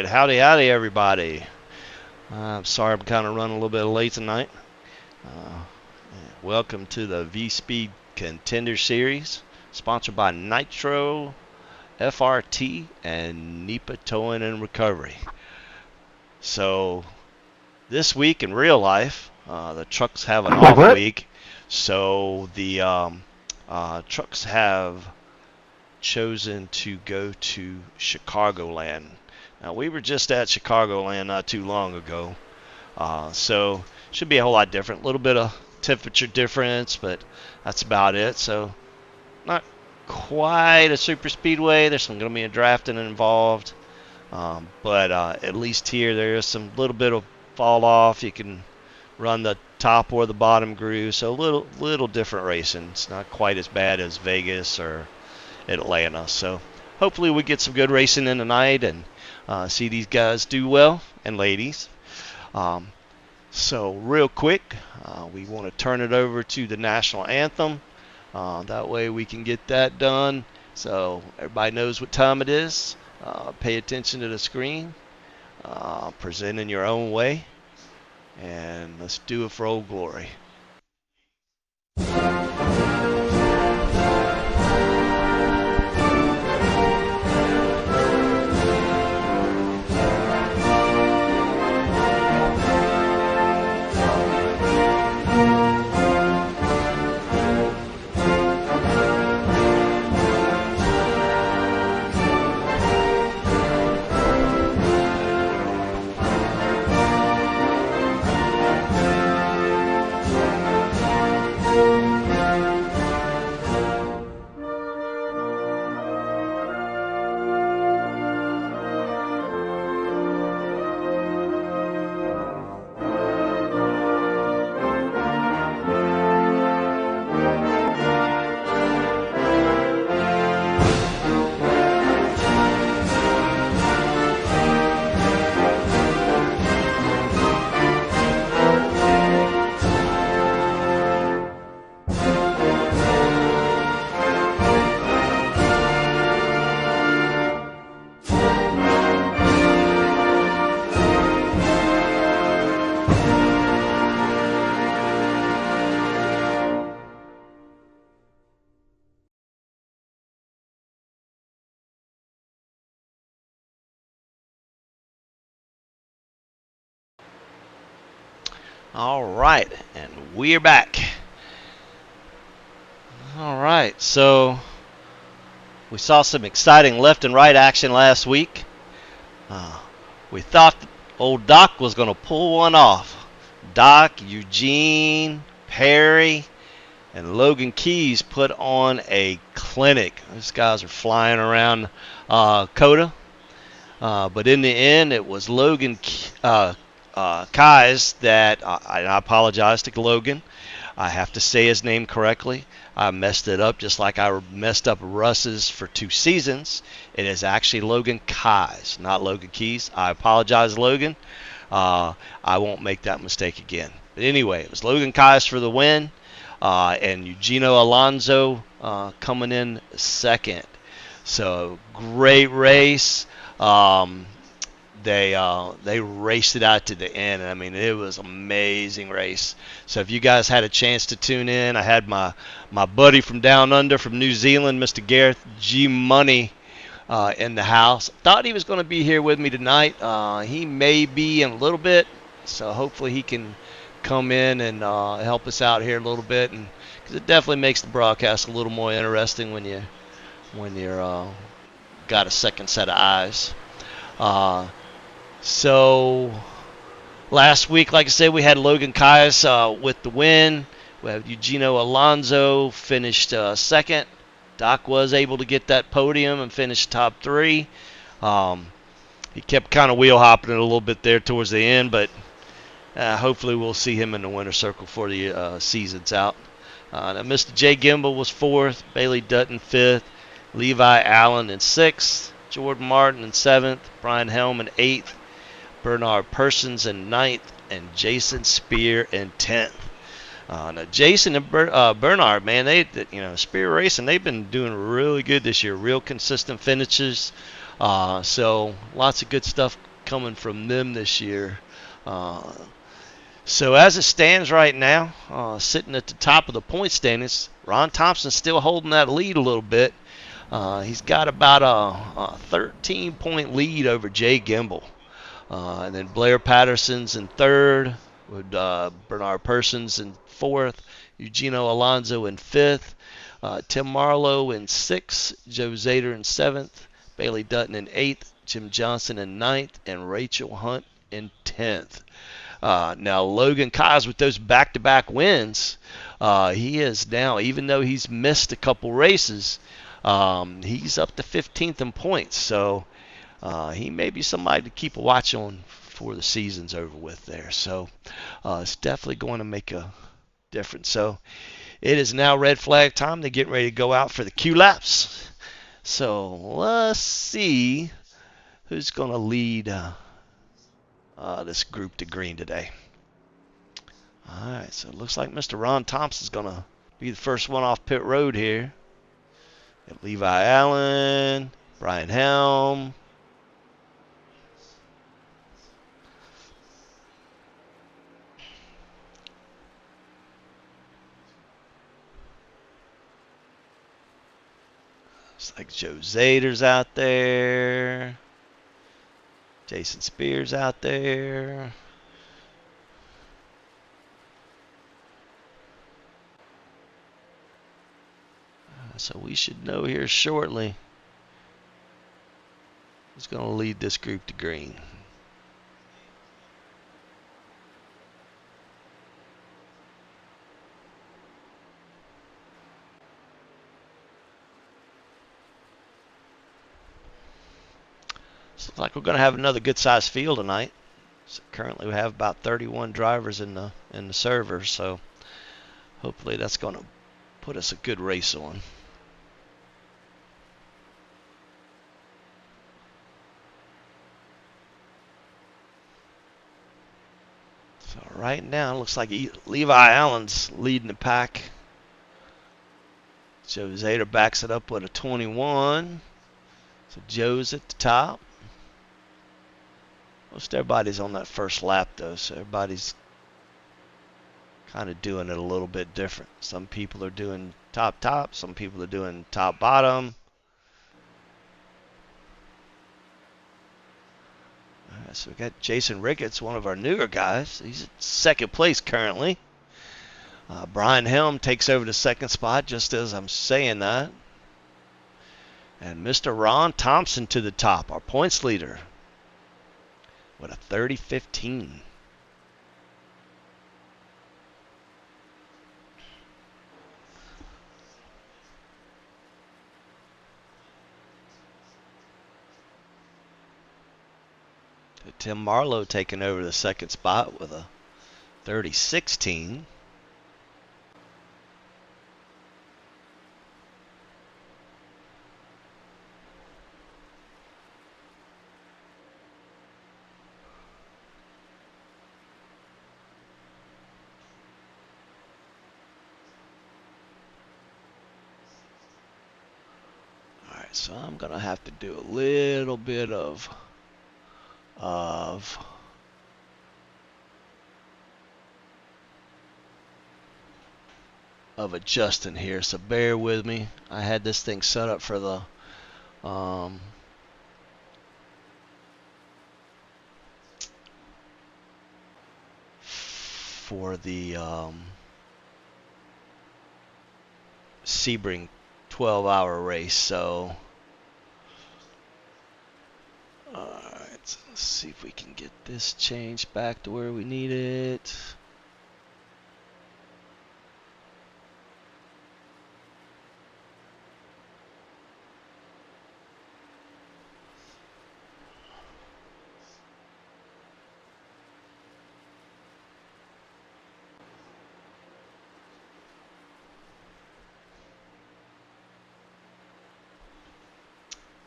Howdy, howdy, everybody. I'm sorry I'm kind of running a little bit late tonight. Uh, Welcome to the V-Speed Contender Series, sponsored by Nitro, FRT, and NEPA Towing and Recovery. So, this week in real life, the trucks have an off week. So, the trucks have chosen to go to Chicagoland. Now, we were just at Chicagoland not too long ago, so should be a whole lot different. A little bit of temperature difference, but that's about it. So not quite a super speedway. There's going to be a drafting involved, but at least here there is some little bit of fall off. You can run the top or the bottom groove, so a little different racing. It's not quite as bad as Vegas or Atlanta. So hopefully we get some good racing in tonight and see these guys do well, and ladies. So real quick, we want to turn it over to the national anthem. That way we can get that done. So everybody knows what time it is. Pay attention to the screen. Present in your own way. And let's do it for Old Glory. All right, and we're back. All right, so we saw some exciting left and right action last week. We thought old Doc was going to pull one off. Doc, Eugene, Perry, and Logan Keys put on a clinic. These guys are flying around COTA. But in the end, it was Logan Kais that, I apologize to Logan. I have to say his name correctly. I messed it up just like I messed up Russ's for 2 seasons. It is actually Logan Kais, not Logan Keys. I apologize, Logan. I won't make that mistake again. But anyway, it was Logan Kais for the win, and Eugenio Alonso coming in second. So great race. They raced it out to the end. I mean, it was an amazing race. So if you guys had a chance to tune in, I had my buddy from down under from New Zealand, Mr. Gareth G. Money, in the house. Thought he was going to be here with me tonight. He may be in a little bit, so hopefully he can come in and help us out here a little bit, and because it definitely makes the broadcast a little more interesting when you're got a second set of eyes. So last week, like I said, we had Logan Kais with the win. We have Eugenio Alonso finished second. Doc was able to get that podium and finish top 3. He kept kind of wheel hopping it a little bit there towards the end, but hopefully we'll see him in the winner's circle for the season's out. Now Mr. Jay Gimbel was 4th, Bailey Dutton 5th, Levi Allen in 6th, Jordan Martin in 7th, Brian Helm in 8th, Bernard Persons in 9th, and Jason Spear in 10th. Now Jason and Bernard, man, Spear Racing, they've been doing really good this year. Real consistent finishes. So lots of good stuff coming from them this year. So as it stands right now, sitting at the top of the point standings, Ron Thompson's still holding that lead a little bit. He's got about a 13-point lead over Jay Gimbel. And then Blair Patterson's in third, with Bernard Persons in fourth, Eugenio Alonso in fifth, Tim Marlowe in sixth, Joe Zader in seventh, Bailey Dutton in eighth, Jim Johnson in ninth, and Rachel Hunt in 10th. Now, Logan Kaz, with those back-to-back wins, he is now, even though he's missed a couple races, he's up to 15th in points. So he may be somebody to keep a watch on before the season's over with there. So it's definitely going to make a difference. So it is now red flag time. They're getting ready to go out for the Q laps. So let's see who's going to lead this group to green today. All right, so it looks like Mr. Ron Thompson's going to be the first one off pit road here. Got Levi Allen, Brian Helm. Looks like Joe Zader's out there. Jason Spears out there. So we should know here shortly who's going to lead this group to green. So looks like we're going to have another good-sized field tonight. So currently we have about 31 drivers in the server, so hopefully that's going to put us a good race on. So right now it looks like Levi Allen's leading the pack. Joe Zader backs it up with a 21. So Joe's at the top. Most everybody's on that first lap, though, so everybody's kind of doing it a little bit different. Some people are doing top, some people are doing top-bottom. So we got Jason Ricketts, one of our newer guys. He's at second place currently. Brian Helm takes over the second spot just as I'm saying that. And Mr. Ron Thompson to the top, our points leader, with a 30-15. Tim Marlowe taking over the second spot with a 30-16. All right, so I'm going to have to do a little bit of adjusting here, so bear with me. I had this thing set up for the Sebring 12-hour race, so alright, so let's see if we can get this changed back to where we need it.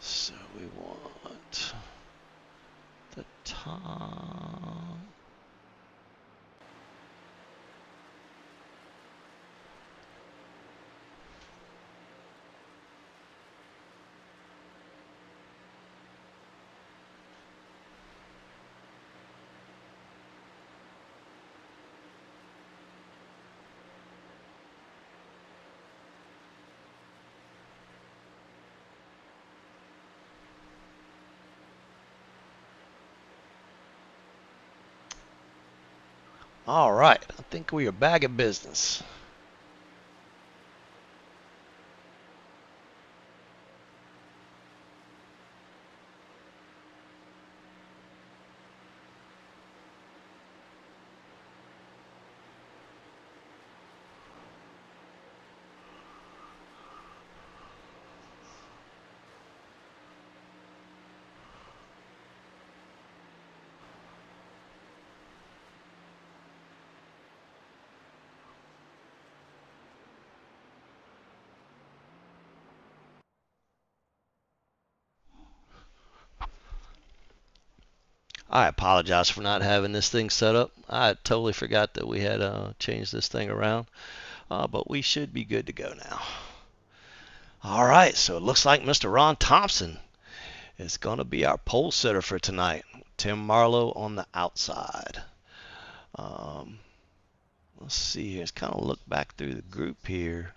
So we want the top. All right, I think we are back in business. I apologize for not having this thing set up. I totally forgot that we had changed this thing around, but we should be good to go now. All right, so it looks like Mr. Ron Thompson is going to be our pole sitter for tonight. Tim Marlowe on the outside. Um, let's see here. Let's kind of look back through the group here.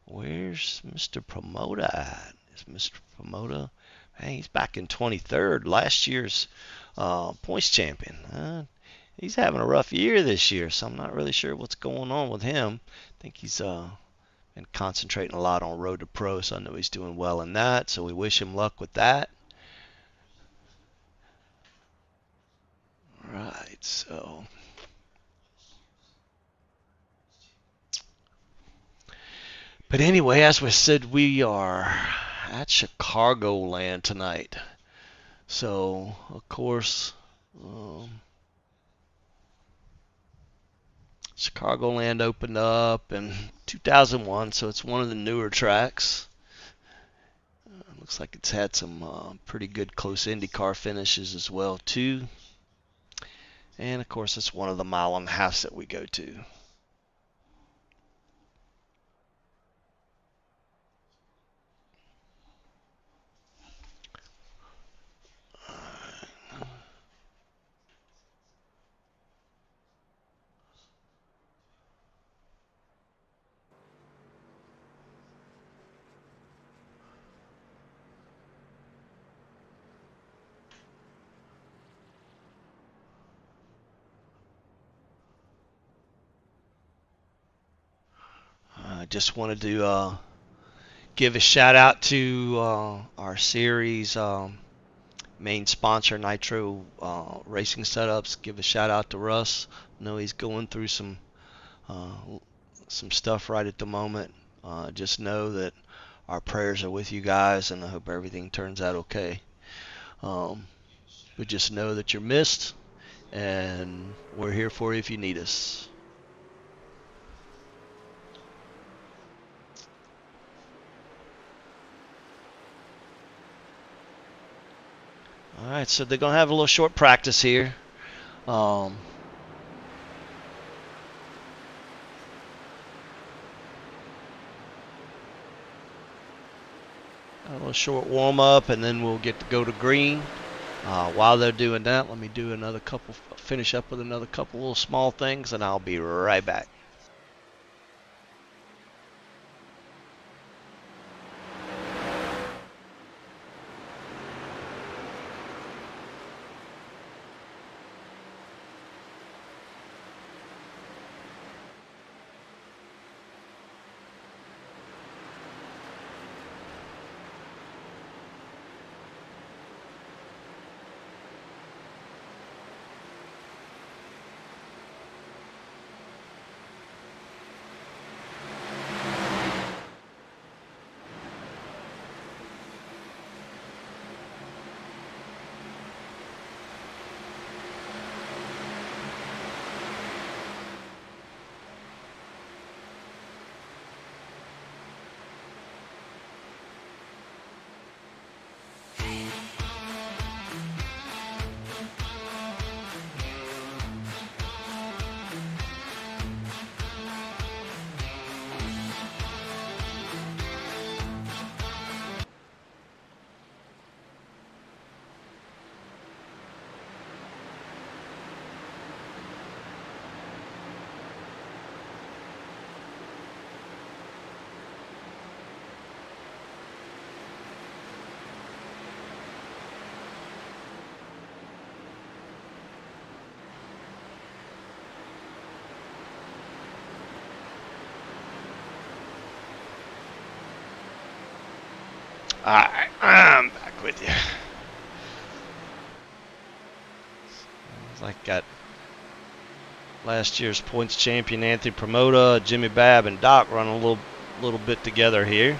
Where's Mr. Promoter at? Is Mr. Promoter? Hey, he's back in 23rd, last year's points champion. He's having a rough year this year, so I'm not really sure what's going on with him. I think he's been concentrating a lot on Road to Pro, so I know he's doing well in that, so we wish him luck with that. Right, so but anyway, as we said, we are at Chicagoland tonight. So, of course, Chicagoland opened up in 2001, so it's one of the newer tracks. Looks like it's had some pretty good close IndyCar finishes as well, too. And, of course, it's one of the mile and a halfs that we go to. I just wanted to give a shout out to our series main sponsor, Nitro Racing Setups. Give a shout out to Russ. I know he's going through some stuff right at the moment. Just know that our prayers are with you guys, and I hope everything turns out okay. But just know that you're missed, and we're here for you if you need us. All right, so they're going to have a little short practice here. A little short warm up, and then we'll get to go to green. While they're doing that, let me do finish up with another couple little small things, and I'll be right back. Alright, I'm back with you. It's like got last year's points champion Anthony Promoda, Jimmy Babb, and Doc running a little bit together here.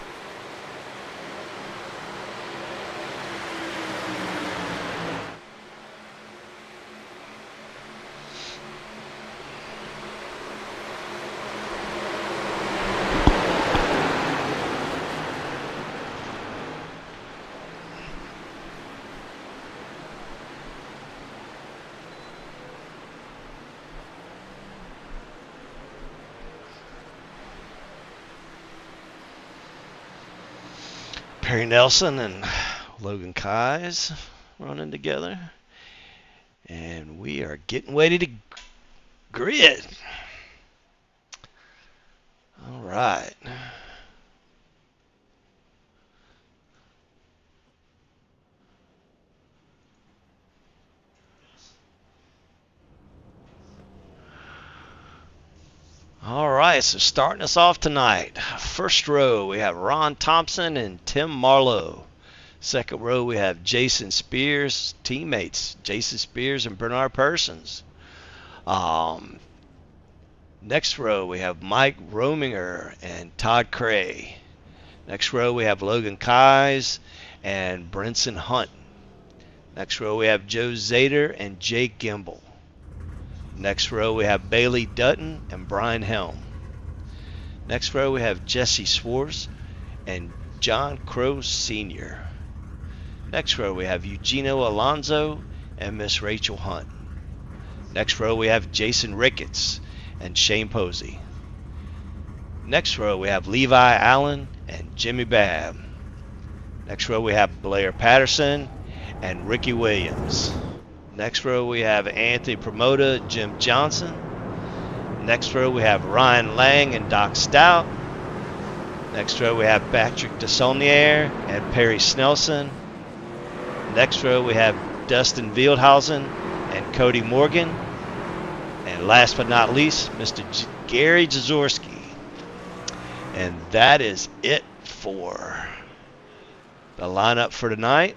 Perry Nelson and Logan Kais running together. And we are getting ready to grid. All right. All right, so starting us off tonight. First row, we have Ron Thompson and Tim Marlowe. Second row, we have Jason Spears, teammates, Jason Spears and Bernard Persons. Next row, we have Mike Rominger and Todd Cray. Next row, we have Logan Kais and Brinson Hunt. Next row, we have Joe Zader and Jake Gimbel. Next row, we have Bailey Dutton and Brian Helm. Next row, we have Jesse Swartz and John Crow Sr. Next row, we have Eugenio Alonso and Miss Rachel Hunt. Next row, we have Jason Ricketts and Shane Posey. Next row, we have Levi Allen and Jimmy Babb. Next row, we have Blair Patterson and Ricky Williams. Next row, we have Anthony Promoda, Jim Johnson. Next row, we have Ryan Lang and Doc Stout. Next row, we have Patrick Desaulniers and Perry Snelson. Next row, we have Dustin Wildhausen and Cody Morgan. And last but not least, Mr. Gary Jaworski. And that is it for the lineup for tonight.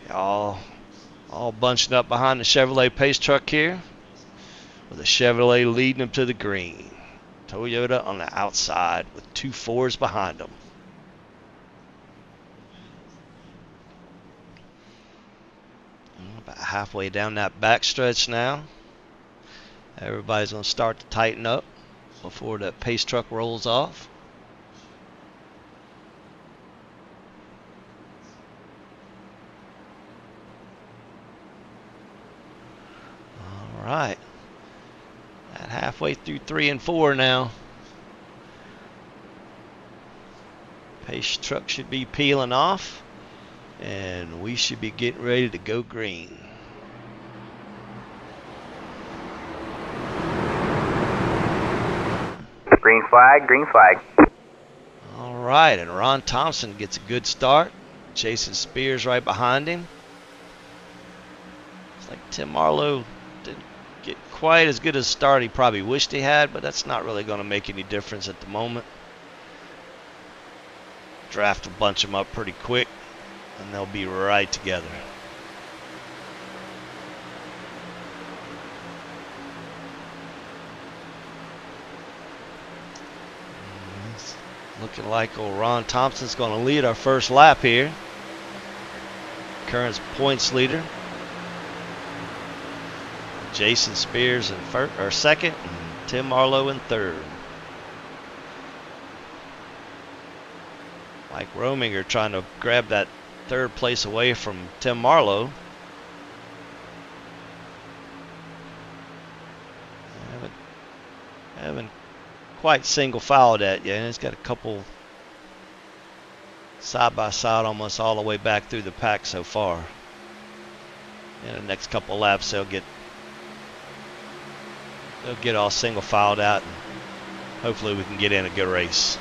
All bunched up behind the Chevrolet Pace truck here, with the Chevrolet leading them to the green. Toyota on the outside with 2 4s behind them. About halfway down that backstretch now. Everybody's going to start to tighten up before the Pace truck rolls off. All right. At halfway through 3 and 4 now. Pace truck should be peeling off, and we should be getting ready to go green. Green flag, green flag. All right, and Ron Thompson gets a good start. Jason Spears right behind him. It's like Tim Marlowe didn't get quite as good a start he probably wished he had, but that's not really going to make any difference at the moment. Draft will bunch them up pretty quick, and they'll be right together. Looking like old Ron Thompson's going to lead our first lap here. Current points leader. Jason Spears in second, and Tim Marlowe in third. Mike Rominger trying to grab that third place away from Tim Marlowe. Haven't quite single filed that yet. He's got a couple side by side almost all the way back through the pack so far. In the next couple laps they'll get all single filed out, and hopefully we can get in a good race.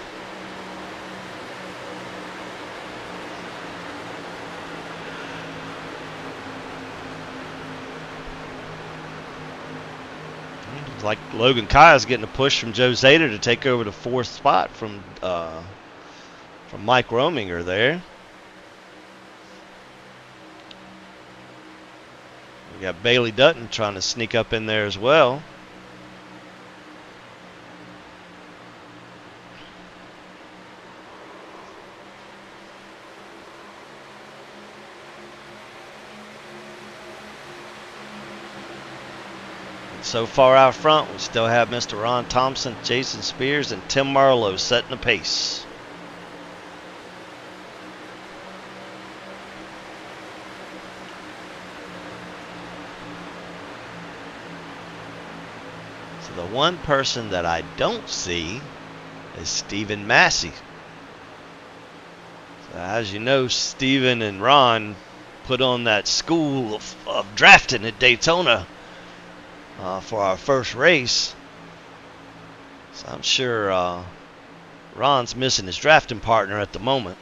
Like Logan Kais getting a push from Joe Zader to take over the 4th spot from from Mike Rominger there. We got Bailey Dutton trying to sneak up in there as well. So far out front, we still have Mr. Ron Thompson, Jason Spears, and Tim Marlowe setting the pace. So the one person that I don't see is Stephen Massey. So as you know, Stephen and Ron put on that school of drafting at Daytona for our first race. So I'm sure Ron's missing his drafting partner at the moment.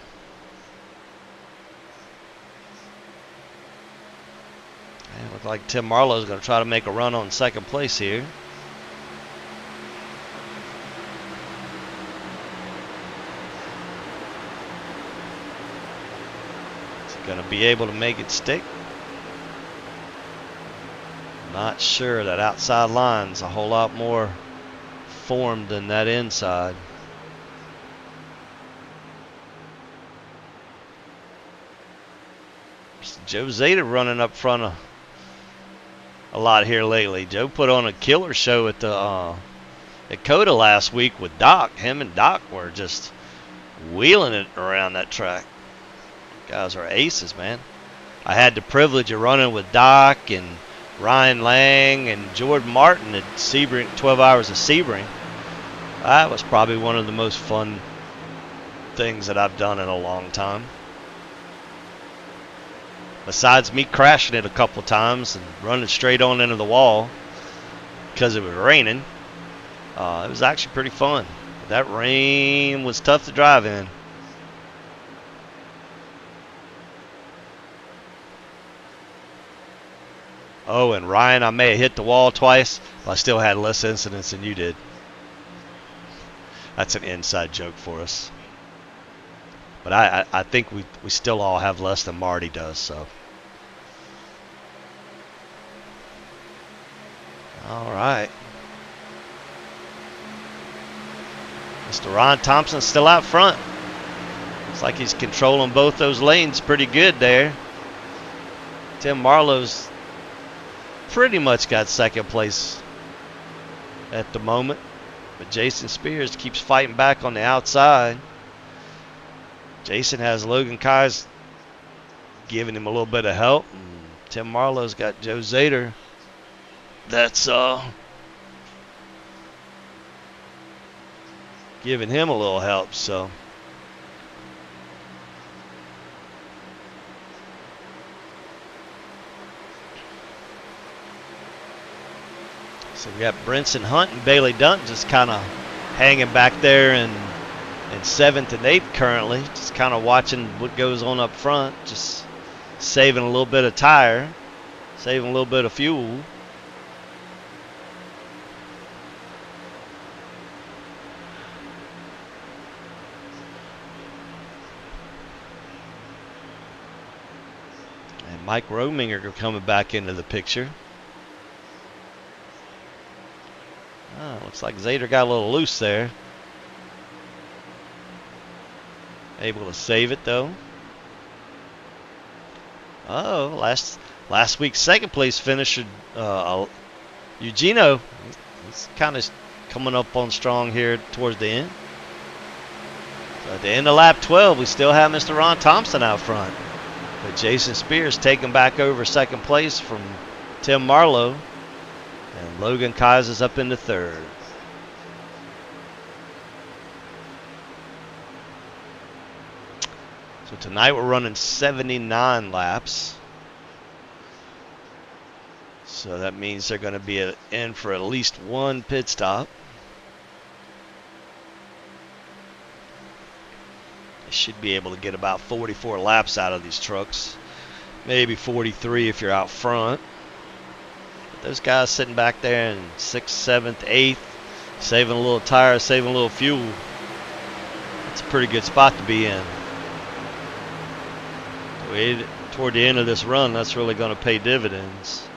And it looks like Tim Marlowe's going to try to make a run on second place here. Is he going to be able to make it stick? Not sure. That outside line's a whole lot more formed than that inside. Joe Zeta running up front a lot here lately. Joe put on a killer show at the at COTA last week with Doc. Him and Doc were just wheeling it around that track. Guys are aces, man. I had the privilege of running with Doc and Ryan Lang and Jordan Martin at Sebring, 12 Hours of Sebring. That was probably one of the most fun things that I've done in a long time. Besides me crashing it a couple times and running straight on into the wall because it was raining, it was actually pretty fun. That rain was tough to drive in. Oh, and Ryan, I may have hit the wall twice, but I still had less incidents than you did. That's an inside joke for us. But I think we still all have less than Marty does, so. All right. Mr. Ron Thompson's still out front. Looks like he's controlling both those lanes pretty good there. Tim Marlowe's pretty much got second place at the moment. But Jason Spears keeps fighting back on the outside. Jason has Logan Kai's giving him a little bit of help. And Tim Marlowe's got Joe Zader. That's giving him a little help. So we got Brinson Hunt and Bailey Dunn just kind of hanging back there in 7th and 8th currently. Just kind of watching what goes on up front. Just saving a little bit of tire. Saving a little bit of fuel. And Mike Rominger coming back into the picture. Looks like Zader got a little loose there. Able to save it though. Oh, last week's second place finisher, Eugenio. He's kind of coming up on strong here towards the end. So at the end of lap 12, we still have Mr. Ron Thompson out front. But Jason Spears taking back over second place from Tim Marlowe. And Logan Kais is up into third. So tonight we're running 79 laps. So that means they're going to be in for at least one pit stop. They should be able to get about 44 laps out of these trucks. Maybe 43 if you're out front. But those guys sitting back there in 6th, 7th, 8th, saving a little tire, saving a little fuel. It's a pretty good spot to be in. Toward the end of this run, that's really going to pay dividends.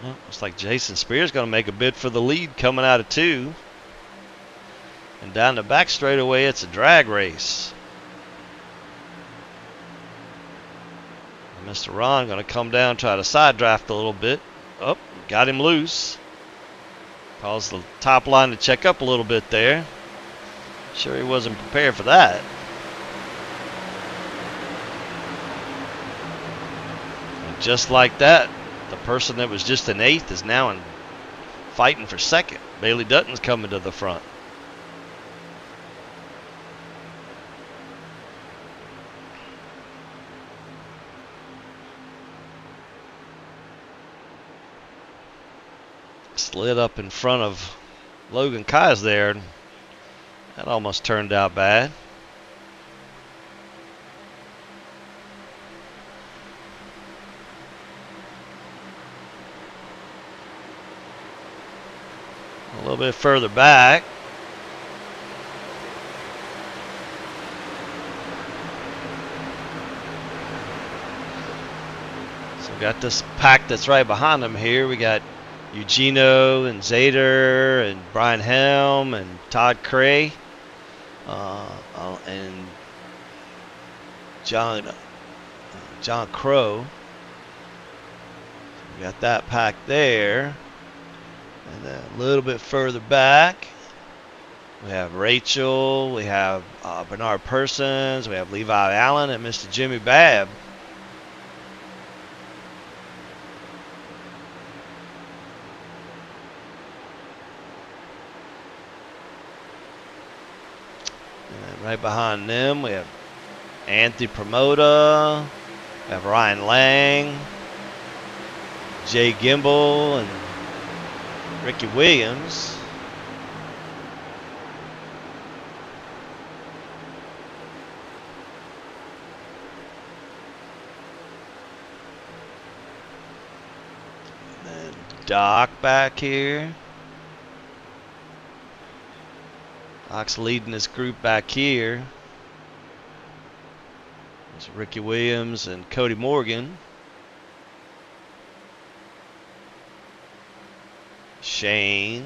Well, looks like Jason Spears going to make a bid for the lead coming out of 2. And down the back straightaway, it's a drag race. And Mr. Ron going to come down, try to side draft a little bit. Oh, got him loose. Caused the top line to check up a little bit there. Sure he wasn't prepared for that. And just like that, the person that was just in 8th is now fighting for 2nd. Bailey Dutton's coming to the front. Slid up in front of Logan Kais there. That almost turned out bad. A little bit further back. So we got this pack that's right behind them here. We got Eugenio and Zader and Brian Helm and Todd Cray and John Crow. We got that pack there. And then a little bit further back, we have Rachel, we have Bernard Persons, we have Levi Allen and Mr. Jimmy Babb. And right behind them, we have Anthony Promoda, we have Ryan Lang, Jay Gimbel, and Ricky Williams. And then Doc back here. Doc's leading this group back here. There's Ricky Williams and Cody Morgan. Shane.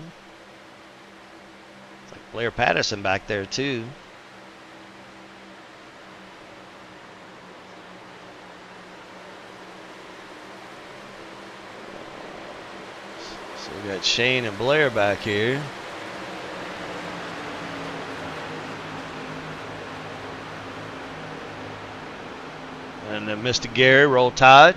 It's like Blair Patterson back there too. So we got Shane and Blair back here. And then Mr. Gary, Roll Tide.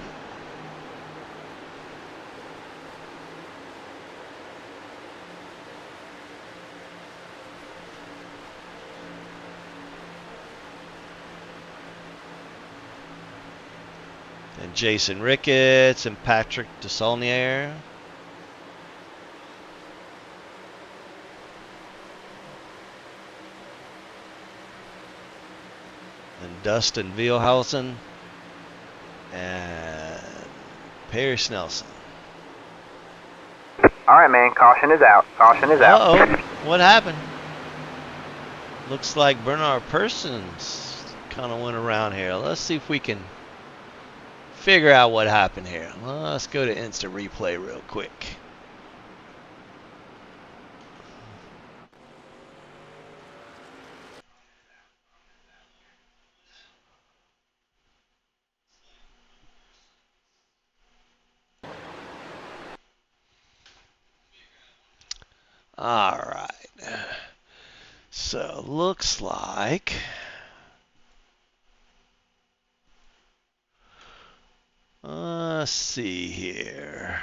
And Jason Ricketts and Patrick Desaulniers. And Dustin Vielhausen and Perry Snelson. All right, man. Caution is out. Caution is out. Uh-oh. What happened? Looks like Bernard Persons kind of went around here. Let's see if we can figure out what happened here. Well, let's go to instant replay real quick. All right. So looks like let's see here.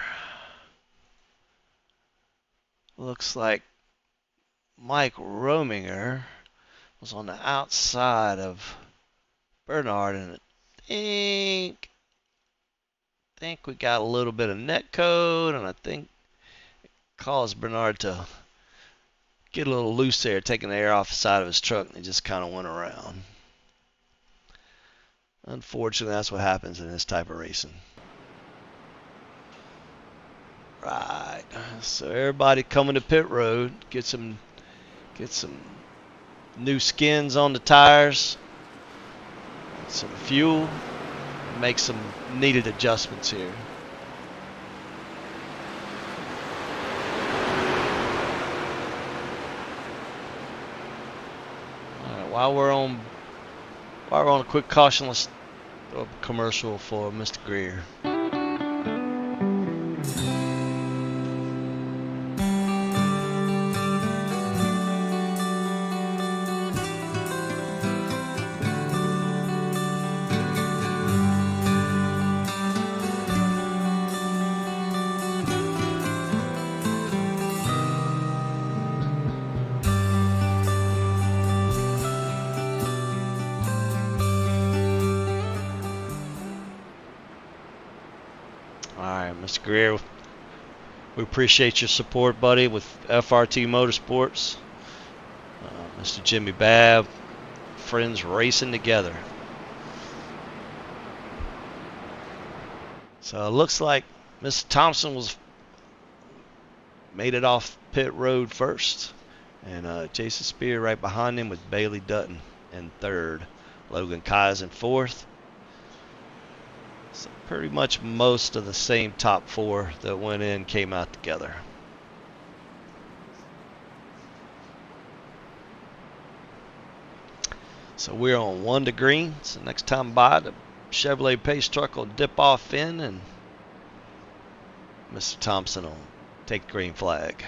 Looks like Mike Rominger was on the outside of Bernard, and I think we got a little bit of net code, and I think caused Bernard to get a little loose there, taking the air off the side of his truck, and he just kind of went around. Unfortunately, that's what happens in this type of racing. Right. So everybody coming to pit road, get some new skins on the tires, some fuel, make some needed adjustments here. All right, while we're on a quick caution, let's throw a commercial for Mr. Greer. Mr. Greer, we appreciate your support, buddy, with FRT Motorsports. Mr. Jimmy Babb, friends racing together. So it looks like Mr. Thompson made it off pit road first, and Jason Spear right behind him with Bailey Dutton in third, Logan Keyes in fourth. So pretty much most of the same top four that went in came out together. So we're on 1 to green. So next time by, the Chevrolet Pace truck will dip off in, and Mr. Thompson will take the green flag.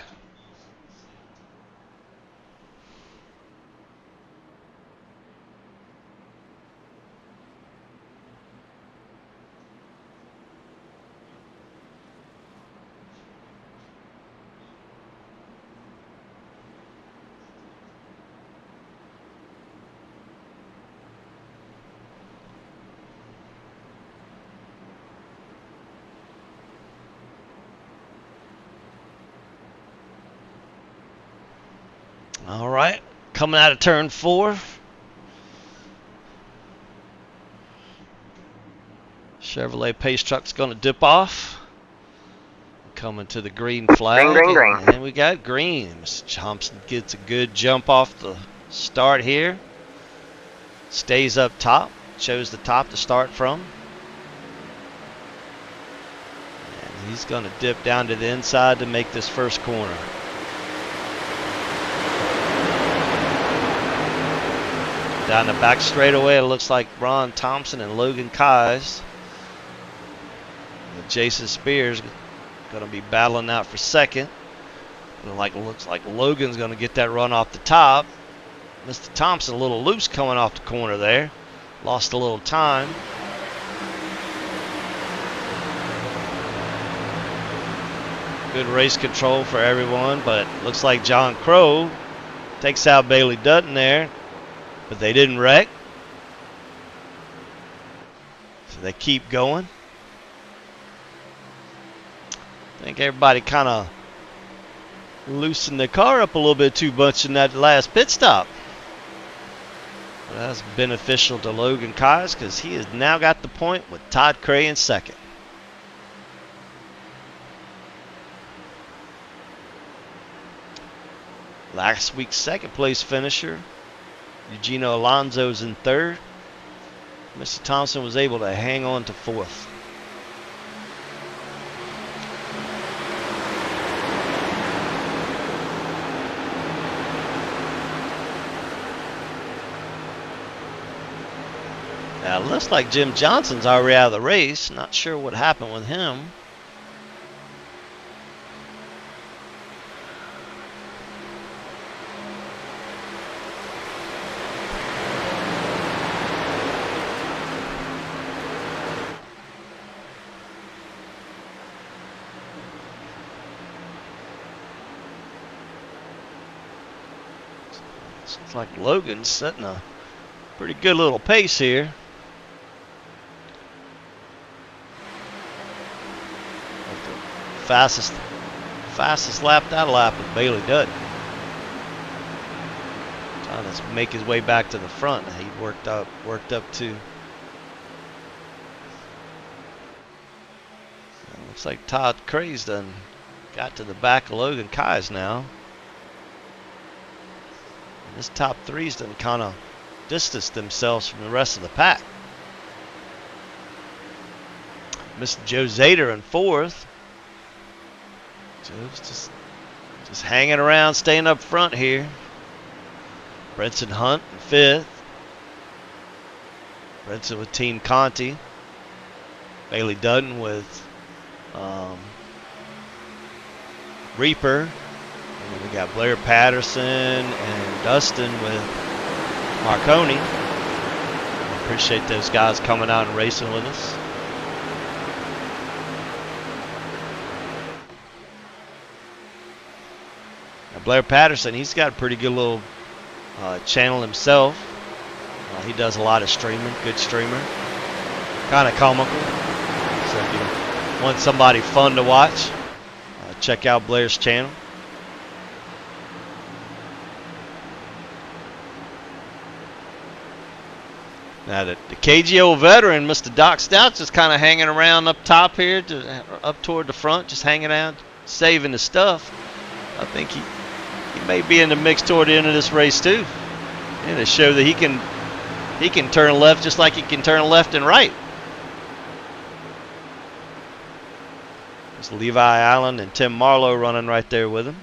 All right, coming out of turn 4. Chevrolet Pace truck's going to dip off. Coming to the green flag. Green. And we got green. Mr. Thompson gets a good jump off the start here. Stays up top. Shows the top to start from. And he's going to dip down to the inside to make this first corner. Down the back straightaway, it looks like Ron Thompson and Logan Keyes. Jason Spears going to be battling out for second. Looks like Logan's going to get that run off the top. Mr. Thompson a little loose coming off the corner there. Lost a little time. Good race control for everyone, but looks like John Crow takes out Bailey Dutton there. But they didn't wreck. So they keep going. I think everybody kind of loosened the car up a little bit too much in that last pit stop. But that's beneficial to Logan Keyes because he has now got the point with Todd Cray in second. Last week's second place finisher, Eugenio Alonso's in third. Mr. Thompson was able to hang on to fourth. Now it looks like Jim Johnson's already out of the race. Not sure what happened with him. Looks like Logan's setting a pretty good little pace here. Fastest lap that lap with Bailey Dutton. trying to make his way back to the front. He worked up too. Looks like Todd Cray's done got to the back of Logan Keyes now. And this top three's done kind of distanced themselves from the rest of the pack. Mr. Joe Zader in fourth. Joe's just hanging around, staying up front here. Brenson Hunt in fifth. Brenson with Team Conti. Bailey Dutton with Reaper. And then we got Blair Patterson and Dustin with Marconi. Appreciate those guys coming out and racing with us. Now Blair Patterson, he's got a pretty good little channel himself. He does a lot of streaming, good streamer. Kind of comical. So if you want somebody fun to watch, check out Blair's channel. Now the KGO veteran, Mr. Doc Stout's just kind of hanging around up top here, up toward the front, just hanging out, saving the stuff. I think he may be in the mix toward the end of this race too, and to show that he can turn left just like he can turn left and right. There's Levi Allen and Tim Marlowe running right there with him.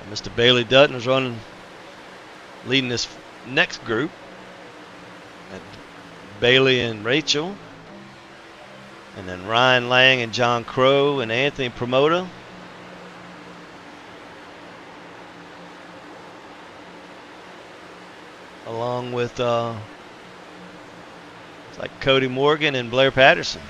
Mr. Bailey Dutton is leading this next group. Bailey and Rachel. And then Ryan Lang and John Crow and Anthony Promoter. Along with it's like Cody Morgan and Blair Patterson.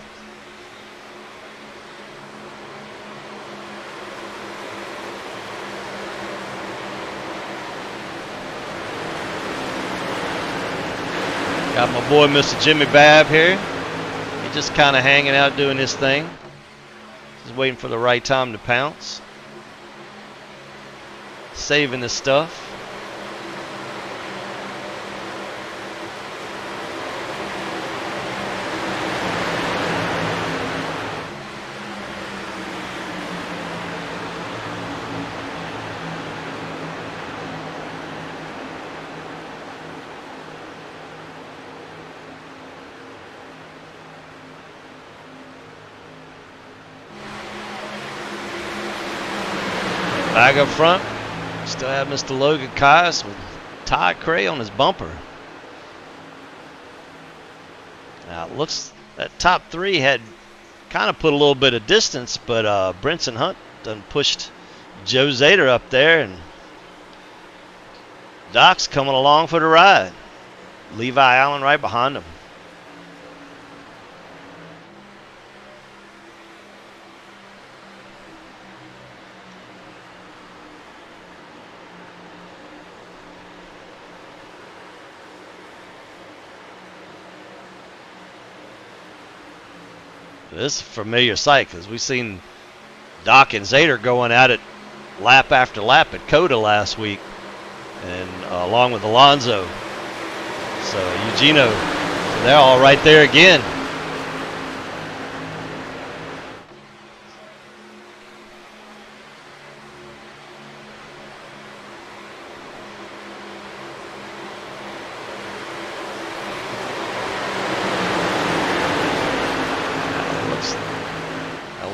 Got my boy Mr. Jimmy Babb here. He's just kind of hanging out doing his thing. Just waiting for the right time to pounce. Saving his stuff. Back up front, still have Mr. Logan Keyes with Todd Cray on his bumper. Now it looks that top three had kind of put a little bit of distance, but Brenson Hunt done pushed Joe Zader up there, and Doc's coming along for the ride. Levi Allen right behind him. This is a familiar sight because we've seen Doc and Zader going at it lap after lap at Coda last week, and along with Alonso. So Eugenio, they're all right there again.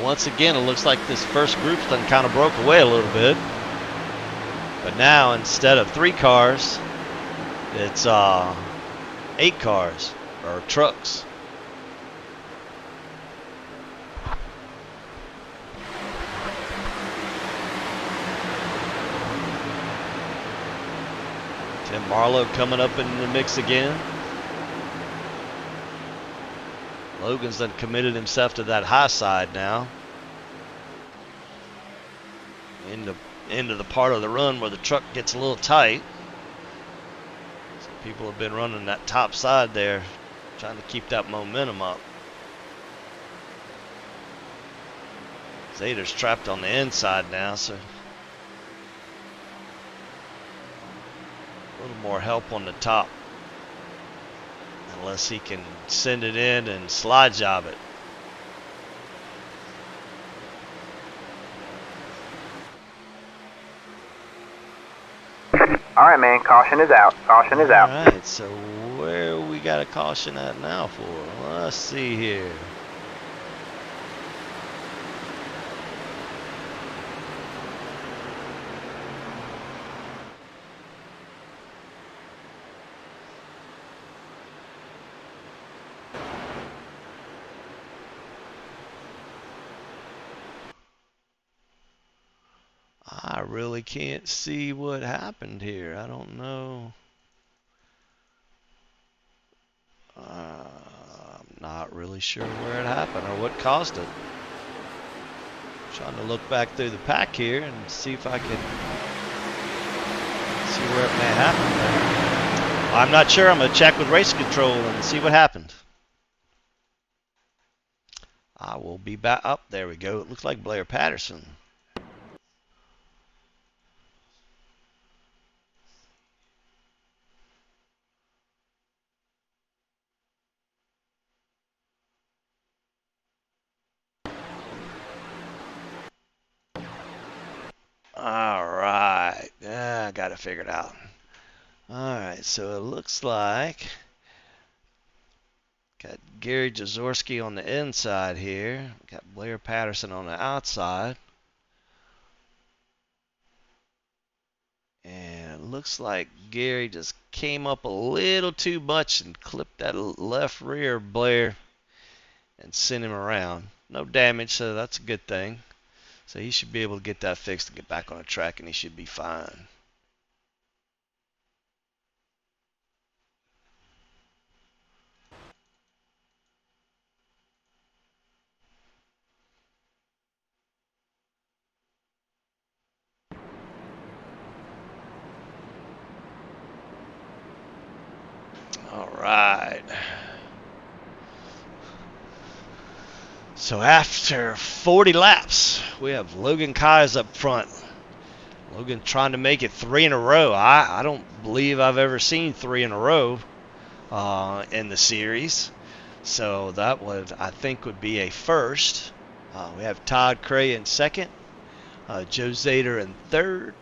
Once again, it looks like this first group's done kind of broke away a little bit. But now, instead of 3 cars, it's 8 cars, or trucks. Tim Marlowe coming up in the mix again. Logan's done committed himself to that high side now. Into the part of the run where the truck gets a little tight. So people have been running that top side there, trying to keep that momentum up. Zader's trapped on the inside now, so a little more help on the top. Unless he can send it in and slide job it. All right, man. Caution is out. Caution is out. All right, so where we got a caution at now for? Let's see here. I really can't see what happened here. I don't know. I'm not really sure where it happened or what caused it. Trying to look back through the pack here and see if I can see where it may happen. I'm not sure. I'm going to check with race control and see what happened. I will be back up. There we go. It looks like Blair Patterson. All right. I got it figured out. All right. So it looks like got Gary Jaworski on the inside here. Got Blair Patterson on the outside. And it looks like Gary just came up a little too much and clipped that left rear Blair and sent him around. No damage, so that's a good thing. So he should be able to get that fixed and get back on the track, and he should be fine. All right. So after 40 laps, we have Logan Keyes up front. Logan trying to make it 3 in a row. I don't believe I've ever seen 3 in a row in the series. So that would, I think, would be a first. We have Todd Cray in second, Joe Zader in third,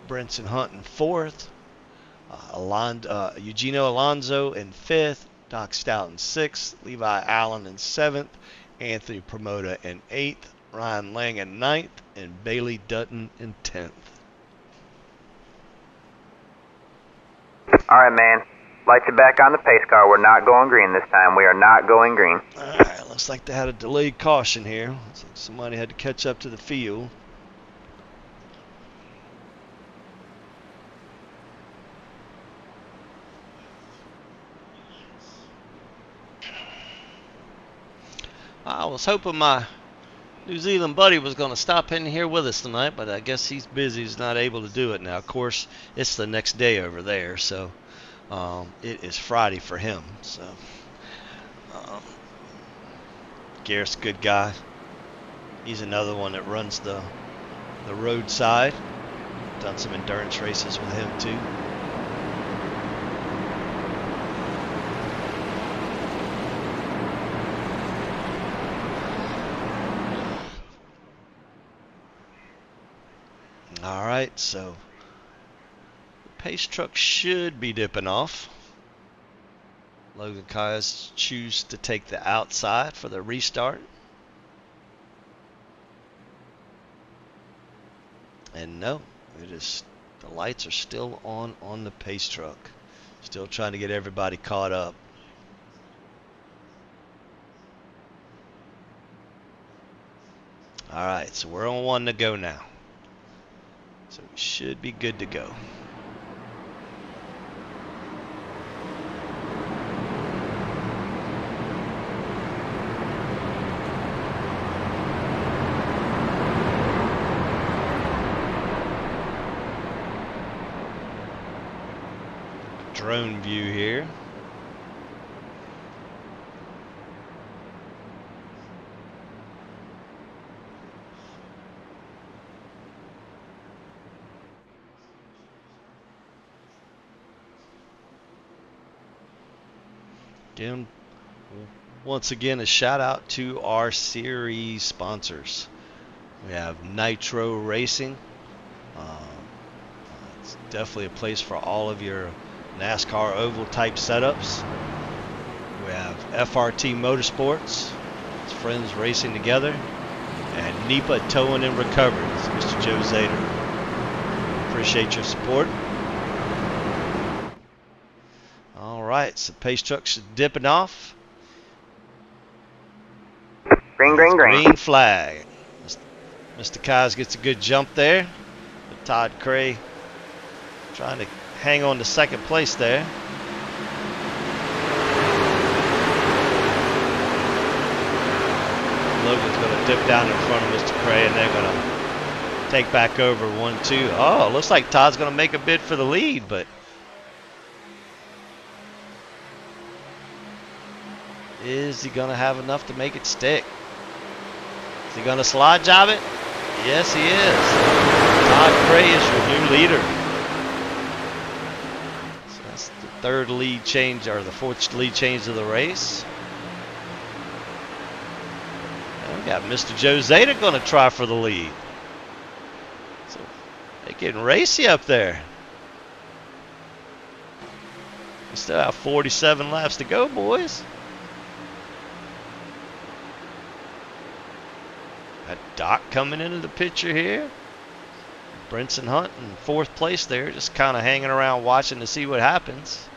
Brenson Hunt in fourth, Eugenio Alonso in fifth, Doc Stout in sixth, Levi Allen in seventh, Anthony Promoda in eighth, Ryan Lang in ninth, and Bailey Dutton in 10th. All right, man. Light you back on the pace car. We're not going green this time. We are not going green. All right, looks like they had a delayed caution here. Looks like somebody had to catch up to the field. I was hoping my New Zealand buddy was going to stop in here with us tonight, but I guess he's busy. He's not able to do it now. Of course, it's the next day over there, so it is Friday for him. So Garrett's a good guy. He's another one that runs the roadside. Done some endurance races with him too. All right, so the pace truck should be dipping off. Logan Keyes choose to take the outside for the restart. And no, it is, the lights are still on the pace truck. Still trying to get everybody caught up. All right, so we're on 1 to go now. So we should be good to go. Drone view here. Again, once again, a shout out to our series sponsors. We have Nitro Racing. It's definitely a place for all of your NASCAR oval type setups. We have FRT Motorsports. It's friends racing together. And NEPA Towing and Recovery. It's Mr. Joe Zader. Appreciate your support. All right, so pace trucks dipping off. Green, green, green. Green flag. Mr. Kaz gets a good jump there. But Todd Cray trying to hang on to second place there. Logan's going to dip down in front of Mr. Cray, and they're going to take back over 1-2. Oh, looks like Todd's going to make a bid for the lead, but is he going to have enough to make it stick? Is he going to slide job it? Yes, he is. Todd Cray is your new leader. So that's the third lead change, or the fourth lead change of the race. And we got Mr. Joe Zader going to try for the lead. So they're getting racy up there. We still have 47 laps to go, boys. Got Doc coming into the picture here. Brinson Hunt in fourth place there, just kind of hanging around watching to see what happens.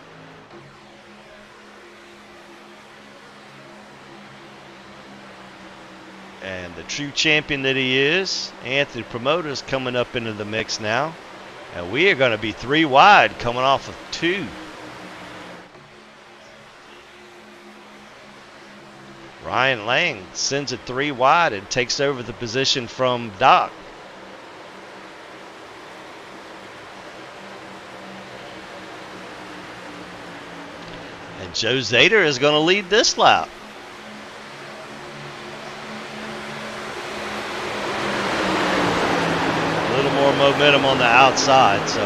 And the true champion that he is, Anthony Promoter's coming up into the mix now. And we are going to be 3 wide coming off of 2. Ryan Lang sends it 3 wide and takes over the position from Doc. And Joe Zader is going to lead this lap. A little more momentum on the outside, so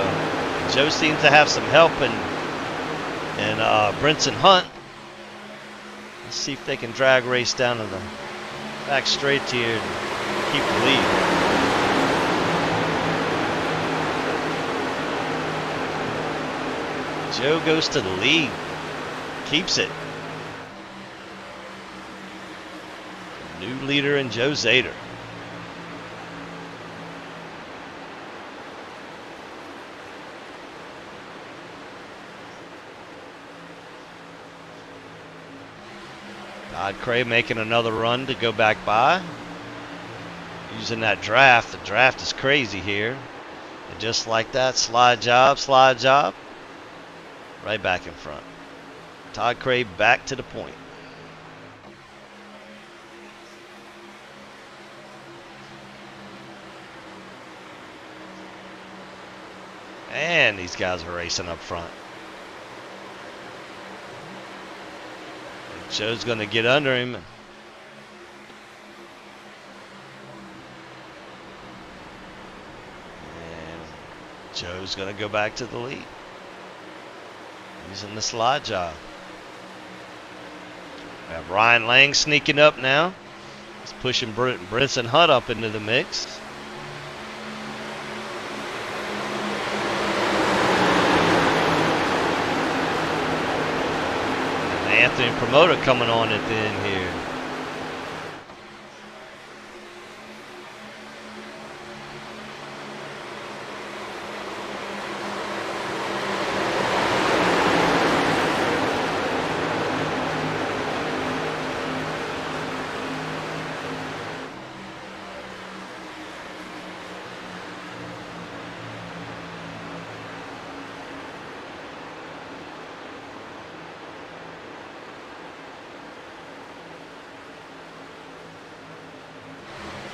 Joe seems to have some help in Brinson Hunt. Let's see if they can drag race down to the back straight here and keep the lead. Joe goes to the lead, keeps it. New leader in Joe Zader. Todd Cray making another run to go back by. Using that draft. The draft is crazy here. And just like that, slide job. Right back in front. Todd Cray back to the point. And these guys are racing up front. Joe's going to get under him. And Joe's going to go back to the lead. Using the slide job. We have Ryan Lang sneaking up now. He's pushing Brinson Hunt up into the mix. Anthony Promoter coming on at the end here.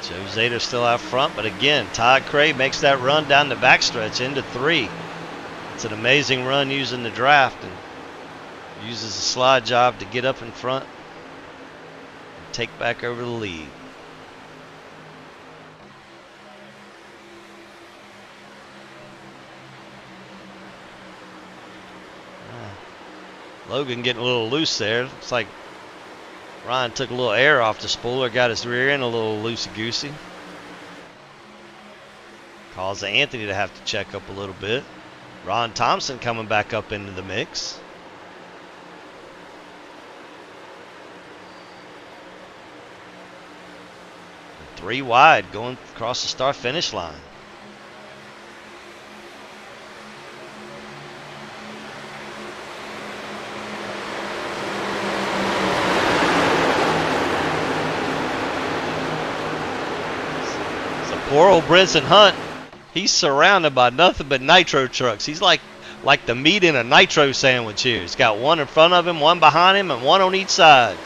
Joe Zader still out front, but again, Todd Cray makes that run down the backstretch into 3. It's an amazing run using the draft and uses a slide job to get up in front and take back over the lead. Logan getting a little loose there. Looks like Ryan took a little air off the spooler, got his rear end a little loosey-goosey. Caused Anthony to have to check up a little bit. Ron Thompson coming back up into the mix. Three wide going across the start-finish line. Poor old Brinson Hunt, he's surrounded by nothing but nitro trucks. He's like the meat in a nitro sandwich here. He's got one in front of him, one behind him, and one on each side.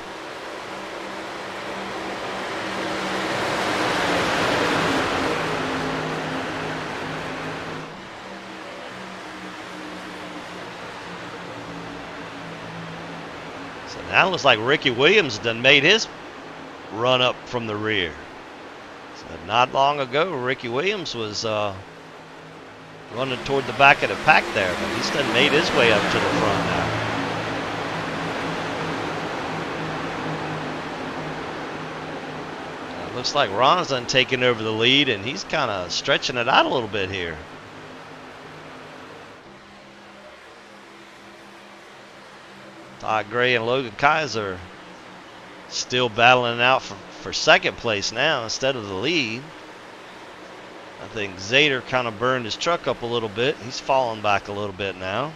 So now it looks like Ricky Williams done made his run up from the rear. Not long ago, Ricky Williams was running toward the back of the pack there, but he's done made his way up to the front now. It looks like Ron's done taking over the lead, and he's kind of stretching it out a little bit here. Todd Gray and Logan Kaiser still battling out for second place now instead of the lead. I think Zader kind of burned his truck up a little bit. He's falling back a little bit now.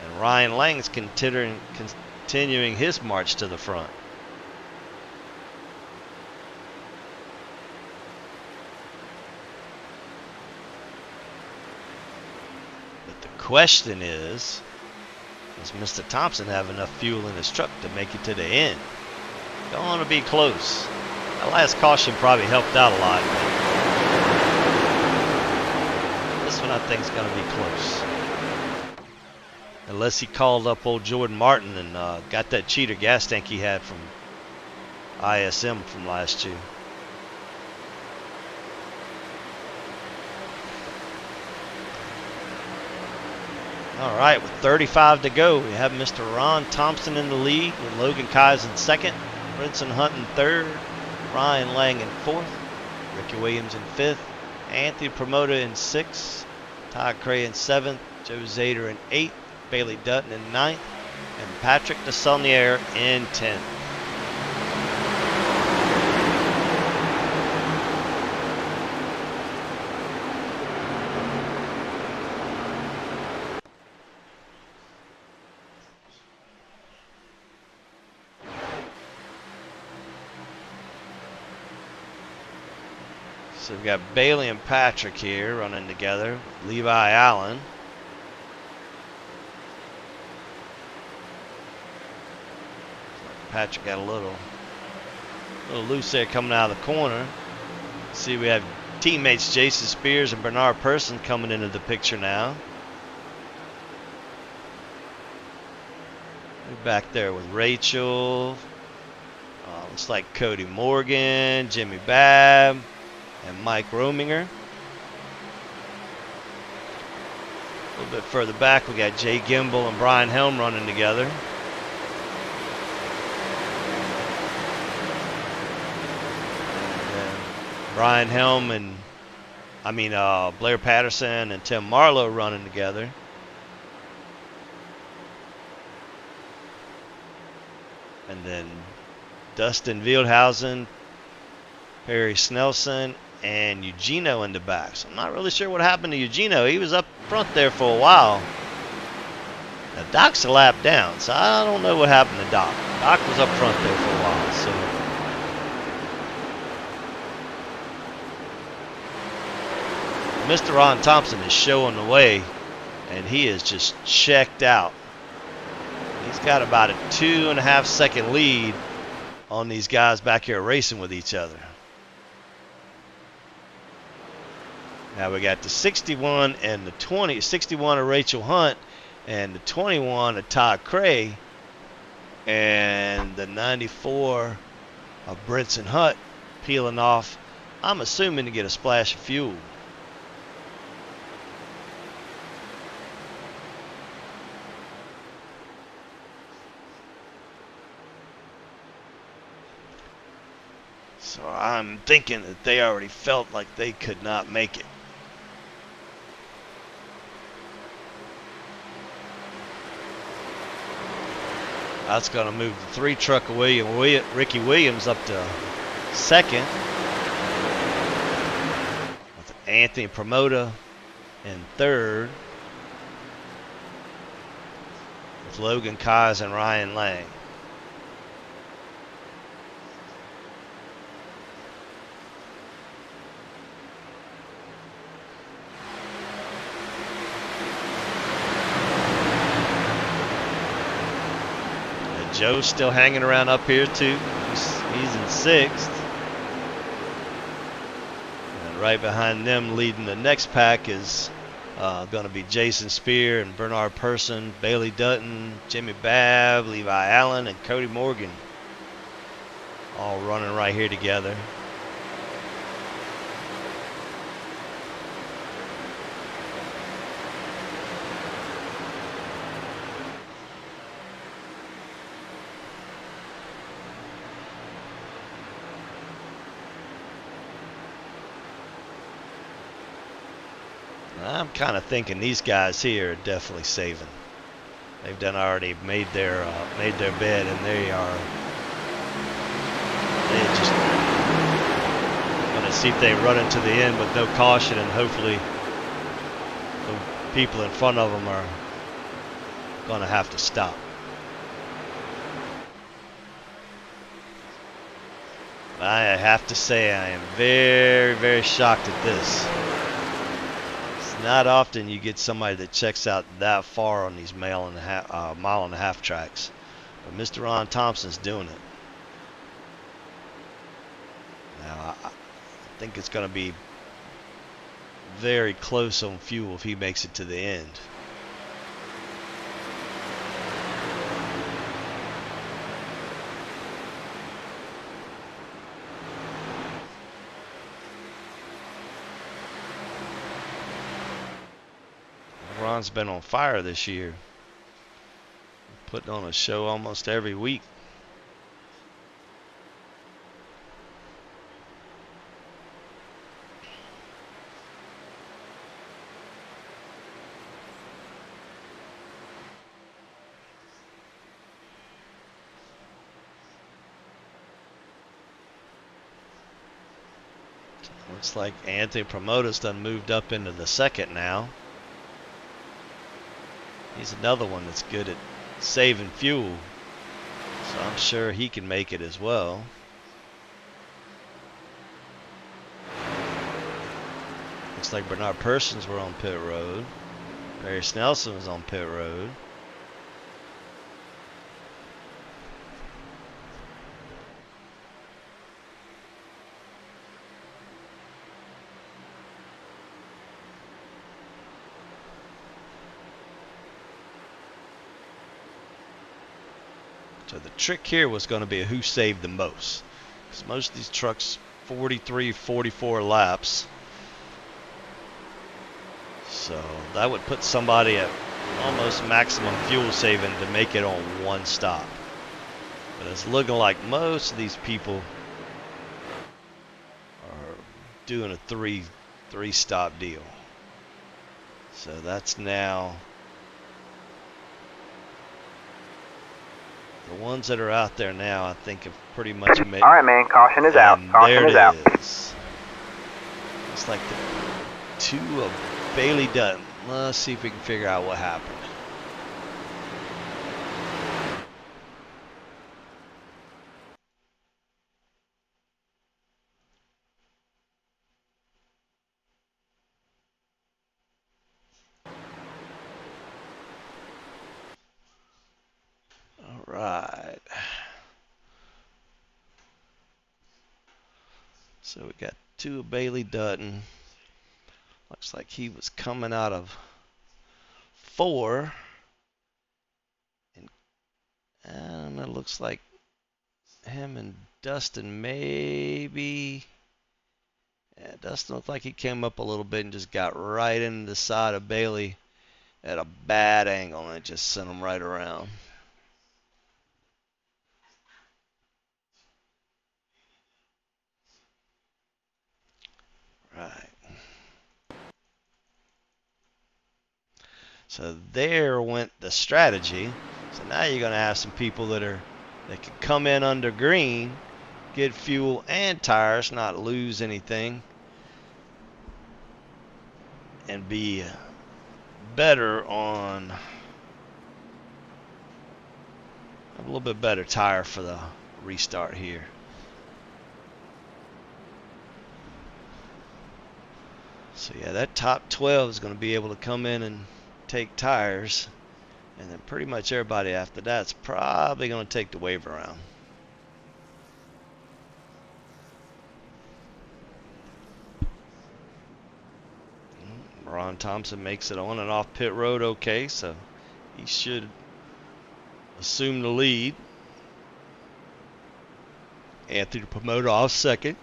And Ryan Lang's continuing his march to the front. But the question is, does Mr. Thompson have enough fuel in his truck to make it to the end? Don't want to be close. That last caution probably helped out a lot. But this one I think is going to be close. Unless he called up old Jordan Martin and got that cheater gas tank he had from ISM from last year. All right, with 35 to go, we have Mr. Ron Thompson in the lead with Logan Kaiser in second, Brinson Hunt in third, Ryan Lang in fourth, Ricky Williams in fifth, Anthony Promoter in sixth, Todd Cray in seventh, Joe Zader in eighth, Bailey Dutton in ninth, and Patrick DeSaulnier in 10th. So we've got Bailey and Patrick here running together. Levi Allen. Patrick got a little loose there coming out of the corner. See, we have teammates Jason Spears and Bernard Person coming into the picture now. We're back there with Rachel. Looks like Cody Morgan, Jimmy Babb, and Mike Rominger. A little bit further back, we got Jay Gimbel and Brian Helm running together. And Brian Helm and, Blair Patterson and Tim Marlowe running together. And then Dustin Wildhausen, Perry Snelson, and Eugenio in the back. So I'm not really sure what happened to Eugenio. He was up front there for a while. Now Doc's a lap down, so I don't know what happened to Doc. Doc was up front there for a while. So Mr. Ron Thompson is showing the way, and he is just checked out. He's got about a 2.5 second lead on these guys back here racing with each other. Now we got the 61 and the 20. 61 of Rachel Hunt and the 21 of Todd Cray, and the 94 of Brinson Hunt peeling off, I'm assuming, to get a splash of fuel. So I'm thinking that they already felt like they could not make it. That's going to move the 3 truck away, Ricky Williams up to second. With Anthony Promoda in third. With Logan Kaz and Ryan Lang. Joe's still hanging around up here too. He's in 6th. And right behind them, leading the next pack, is going to be Jason Spear and Bernard Person, Bailey Dutton, Jimmy Babb, Levi Allen, and Cody Morgan. All running right here together. I'm kind of thinking these guys here are definitely saving. They've done already made their bed, and they just going to see if they run into the end with no caution, and hopefully the people in front of them are going to have to stop. I have to say I am very, very shocked at this. Not often you get somebody that checks out that far on these mile and a half tracks, but Mr. Ron Thompson's doing it. Now I think it's going to be very close on fuel if he makes it to the end. Ron's been on fire this year, putting on a show almost every week. Looks like Anthony Promoda's done moved up into the second now. He's another one that's good at saving fuel, so I'm sure he can make it as well. Looks like Bernard Persons were on pit road. Barry Snelson was on pit road. So the trick here was going to be who saved the most. Because most of these trucks, 43, 44 laps. So that would put somebody at almost maximum fuel saving to make it on one stop. But it's looking like most of these people are doing a three stop deal. So that's now the ones that are out there now, I think, have pretty much made. All right, man. Caution is out. Caution is out. It's like the 2 of Bailey Dutton. Let's see if we can figure out what happened. All right. So we got 2 of Bailey Dutton. Looks like he was coming out of 4. And it looks like him and Dustin maybe. Yeah, Dustin looked like he came up a little bit and just got right into the side of Bailey at a bad angle, and it just sent him right around. So there went the strategy. So now you're going to have some people that can come in under green, get fuel and tires, not lose anything, and be better on a little bit better tire for the restart here. So yeah, that top 12 is going to be able to come in and take tires, and then pretty much everybody after that's probably going to take the wave around. Ron Thompson makes it on and off pit road okay, so he should assume the lead. Anthony Promoter off second.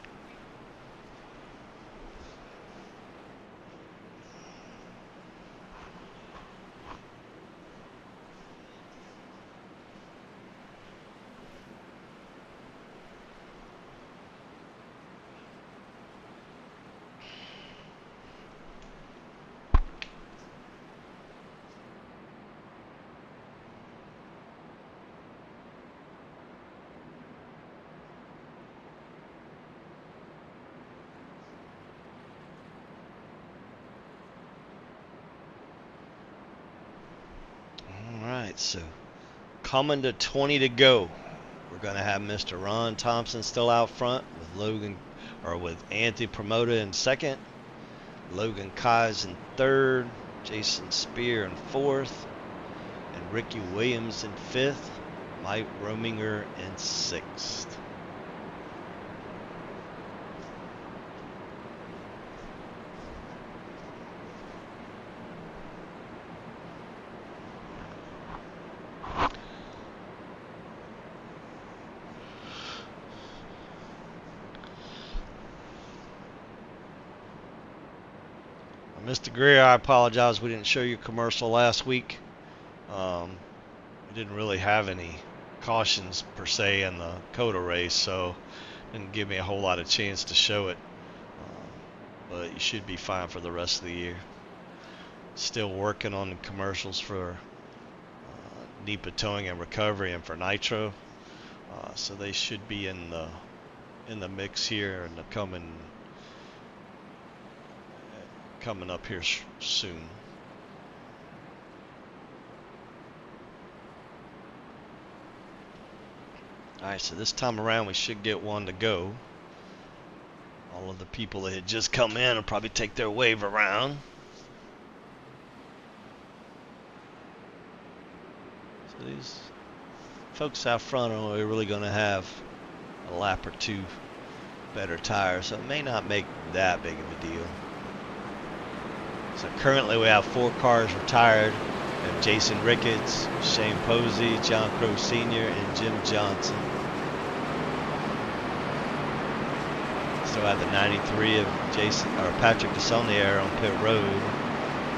So coming to 20 to go, we're going to have Mr. Ron Thompson still out front with Anthony Promoter in second, Logan Kais in third, Jason Spear in fourth, and Ricky Williams in fifth, Mike Rominger in sixth. Mr. Greer, I apologize we didn't show you a commercial last week. We didn't really have any cautions per se in the COTA race, so didn't give me a whole lot of chance to show it. But you should be fine for the rest of the year. Still working on the commercials for NEPA towing and recovery and for Nitro. So they should be in the mix here in the coming up here soon. Alright, so this time around we should get one to go. All of the people that had just come in will probably take their wave around. So these folks out front are only really going to have a lap or two better tires, so it may not make that big of a deal. So currently we have 4 cars retired. We have Jason Ricketts, Shane Posey, John Crow Sr., and Jim Johnson. Still have the 93 of Patrick Desaulniers on pit road.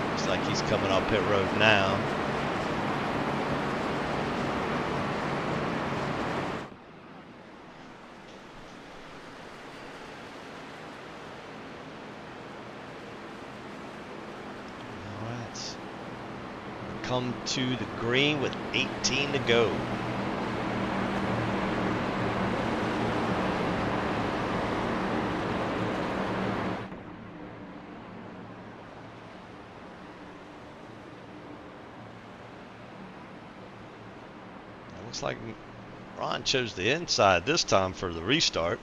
Looks like he's coming off pit road now. Come to the green with 18 to go. It looks like Ron chose the inside this time for the restart.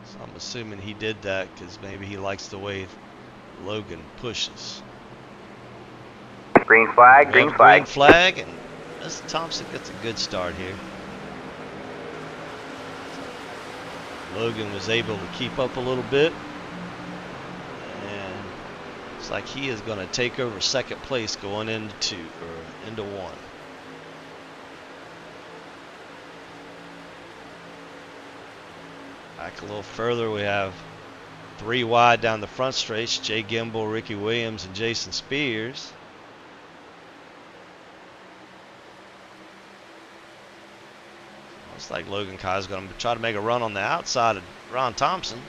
So I'm assuming he did that because maybe he likes the way Logan pushes. Green flag, green flag. Green flag, and Mr. Thompson gets a good start here. Logan was able to keep up a little bit, and it's like he is going to take over second place going into one. Back a little further, we have 3 wide down the front stretch, Jay Gimbel, Ricky Williams, and Jason Spears. Looks like Logan Kai is going to try to make a run on the outside of Ron Thompson.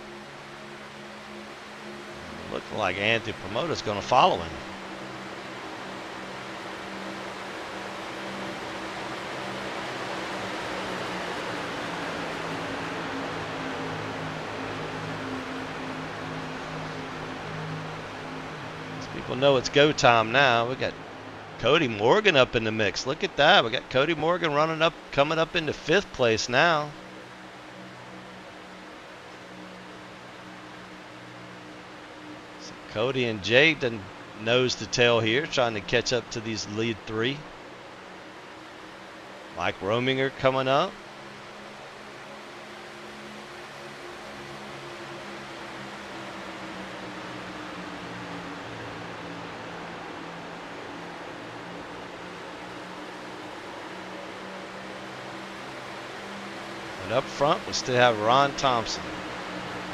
Looking like Anthony Promoter's going to follow him. People know it's go time now. We got Cody Morgan up in the mix. Look at that. We got Cody Morgan coming up into 5th place now. So Cody and Jay done nose to tail here, trying to catch up to these lead 3. Mike Rominger coming up. And up front, we still have Ron Thompson.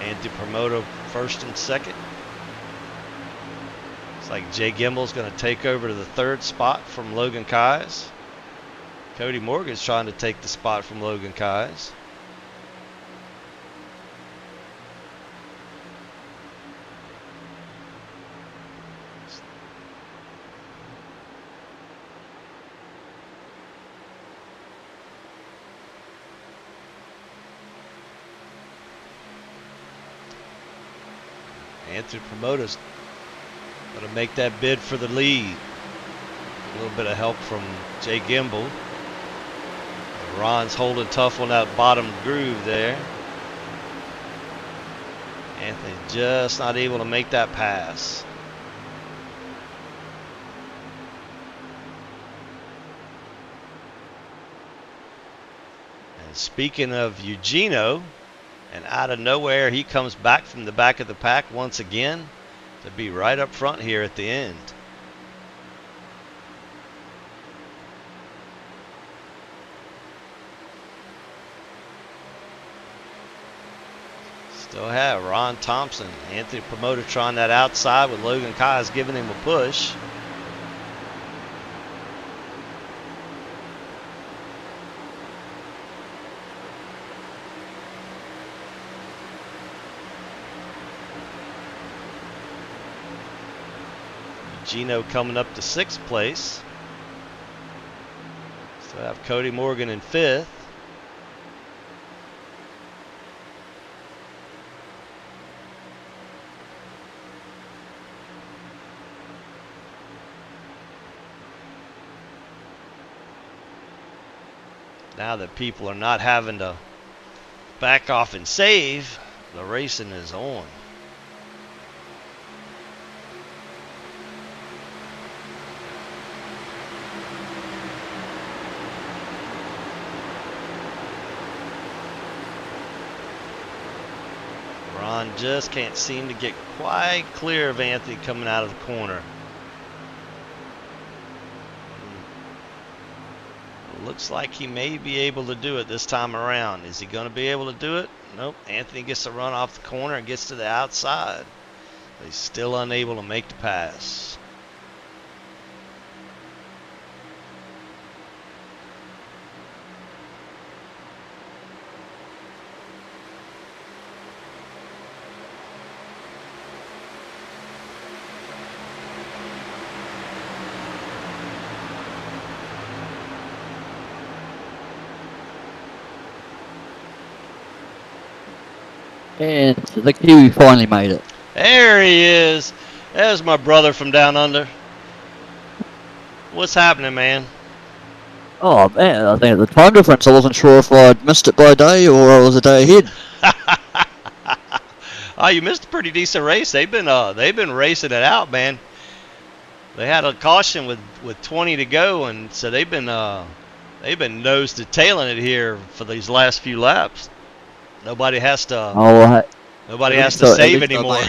Anthony Promoter 1st and 2nd. It's like Jay Gimbel's going to take over to the 3rd spot from Logan Keyes. Cody Morgan's trying to take the spot from Logan Keyes. Anthony Promoter's going to make that bid for the lead. A little bit of help from Jay Gimbel. Ron's holding tough on that bottom groove there. Anthony just not able to make that pass. And speaking of Eugenio, and out of nowhere, he comes back from the back of the pack once again to be right up front here at the end. Still have Ron Thompson. Anthony Promoter trying that outside with Logan Keyes giving him a push. Gino coming up to 6th place. Still have Cody Morgan in 5th. Now that people are not having to back off and save, the racing is on. Ron just can't seem to get quite clear of Anthony coming out of the corner. Looks like he may be able to do it this time around. Is he going to be able to do it? Nope. Anthony gets to run off the corner and gets to the outside. But he's still unable to make the pass. And the Kiwi finally made it. There he is. There's my brother from down under. What's happening, man? Oh man, I think the time difference, I wasn't sure if I'd missed it by a day or I was a day ahead. Oh, you missed a pretty decent race. They've been racing it out, man. They had a caution with 20 to go, and so they've been nose to tailing it here for these last few laps. Nobody has to. Nobody has to save anymore.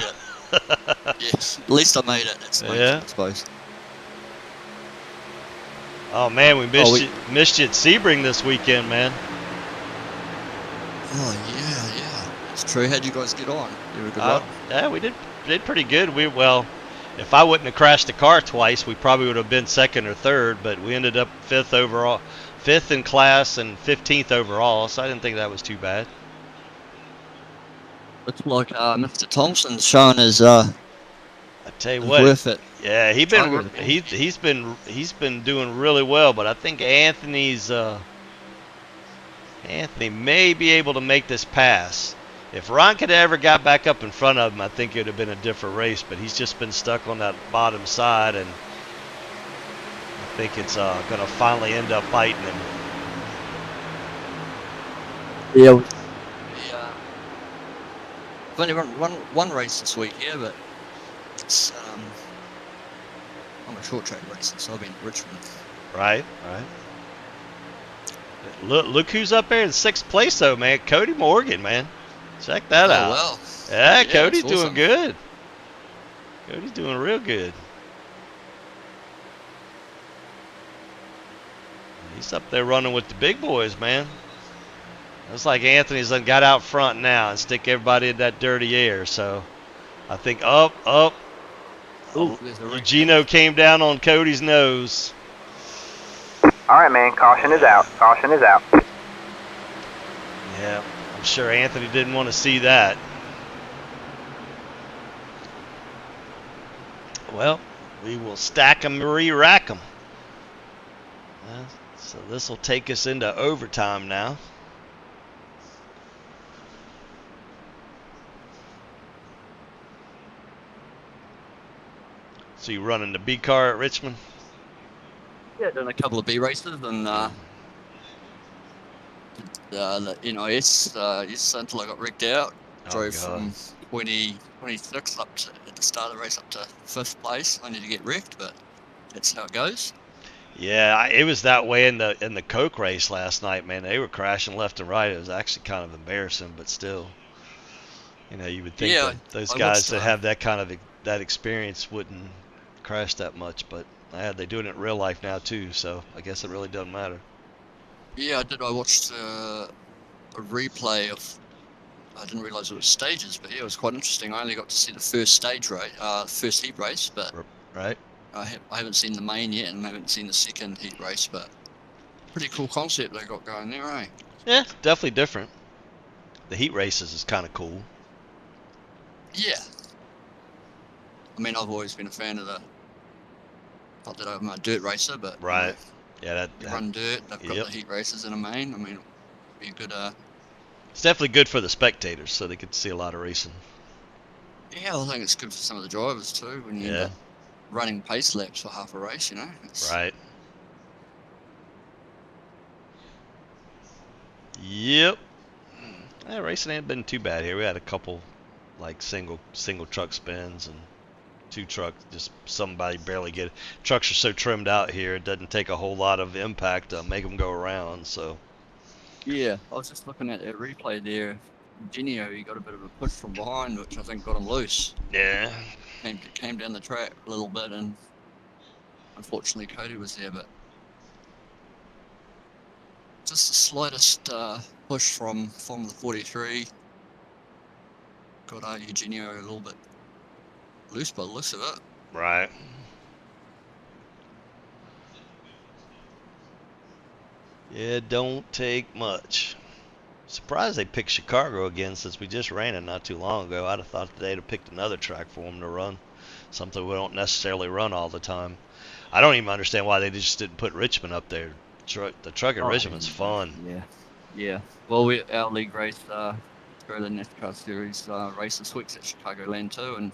Yes, at least I made it. That's yeah. I suppose. Oh man, we missed you at Sebring this weekend, man. Oh yeah, it's true. How'd you guys get on? You were good luck. Yeah, we did pretty good. If I wouldn't have crashed the car twice, we probably would have been 2nd or 3rd. But we ended up 5th overall, 5th in class and 15th overall. So I didn't think that was too bad. Looks like Mr. Thompson's showing his I tell you It's what, worth it. yeah, Tiger's he's been doing really well, but I think Anthony may be able to make this pass. If Ron could have ever got back up in front of him, I think it would have been a different race. But he's just been stuck on that bottom side, and I think it's going to finally end up biting him. Yeah. I've only run one race this week here, but it's I'm a short track racer, so I've been at Richmond. Right. Look who's up there in 6th place, though, man. Cody Morgan, man. Check that out. Well. Yeah, Yeah, Cody's that's doing awesome. good. Cody's doing real good. He's up there running with the big boys, man. Looks like Anthony's done got out front now and stick everybody in that dirty air. So I think up. Ooh, there's a wreck. Gino came down on Cody's nose. All right, man. Caution is out. Caution is out. Yeah, I'm sure Anthony didn't want to see that. Well, we will stack them, re-rack them. So this will take us into overtime now. So you running the B car at Richmond? Yeah, done a couple of B races and the NIS until I got rigged out. Drove from 26 up to at the start of the race up to 5th place. I need to get wrecked, but that's how it goes. Yeah, it was that way in the Coke race last night, man. They were crashing left and right. It was actually kind of embarrassing, but still, you would think that those guys that have that kind of that experience wouldn't crash that much, but they're doing it in real life now too. So I guess it really doesn't matter. Yeah, I did. I watched a replay of. I didn't realise it was stages, but yeah, it was quite interesting. I only got to see the first stage race, first heat race, but right. I haven't seen the main yet, and I haven't seen the second heat race, but pretty cool concept they got going there, eh? Yeah, definitely different. The heat races is kind of cool. Yeah. I mean, I've always been a fan of not that I'm a dirt racer, but right. Yeah, you run dirt. They've got the heat races in a main. I mean, it'd be a good. It's definitely good for the spectators, so they could see a lot of racing. Yeah, I think it's good for some of the drivers too when you end up running pace laps for half a race. Right. Yep. Racing ain't been too bad here. We had a couple like single truck spins and 2 trucks, just somebody barely get it. Trucks are so trimmed out here, it doesn't take a whole lot of impact to make them go around. So yeah, I was just looking at that replay there. Genio, he got a bit of a push from behind, which I think got him loose. yeah, came down the track a little bit, and unfortunately Cody was there, but just the slightest push from the 43 got Eugenio a little bit loose by the looks of it. right. Yeah, don't take much. Surprised they picked Chicago again since we just ran it not too long ago. I'd have thought they'd have picked another track for them to run, something we don't necessarily run all the time. I don't even understand why they just didn't put Richmond up there. The truck at Richmond's fun. Yeah. Well, our league race through the Nascar Series race this week's at Chicagoland too, and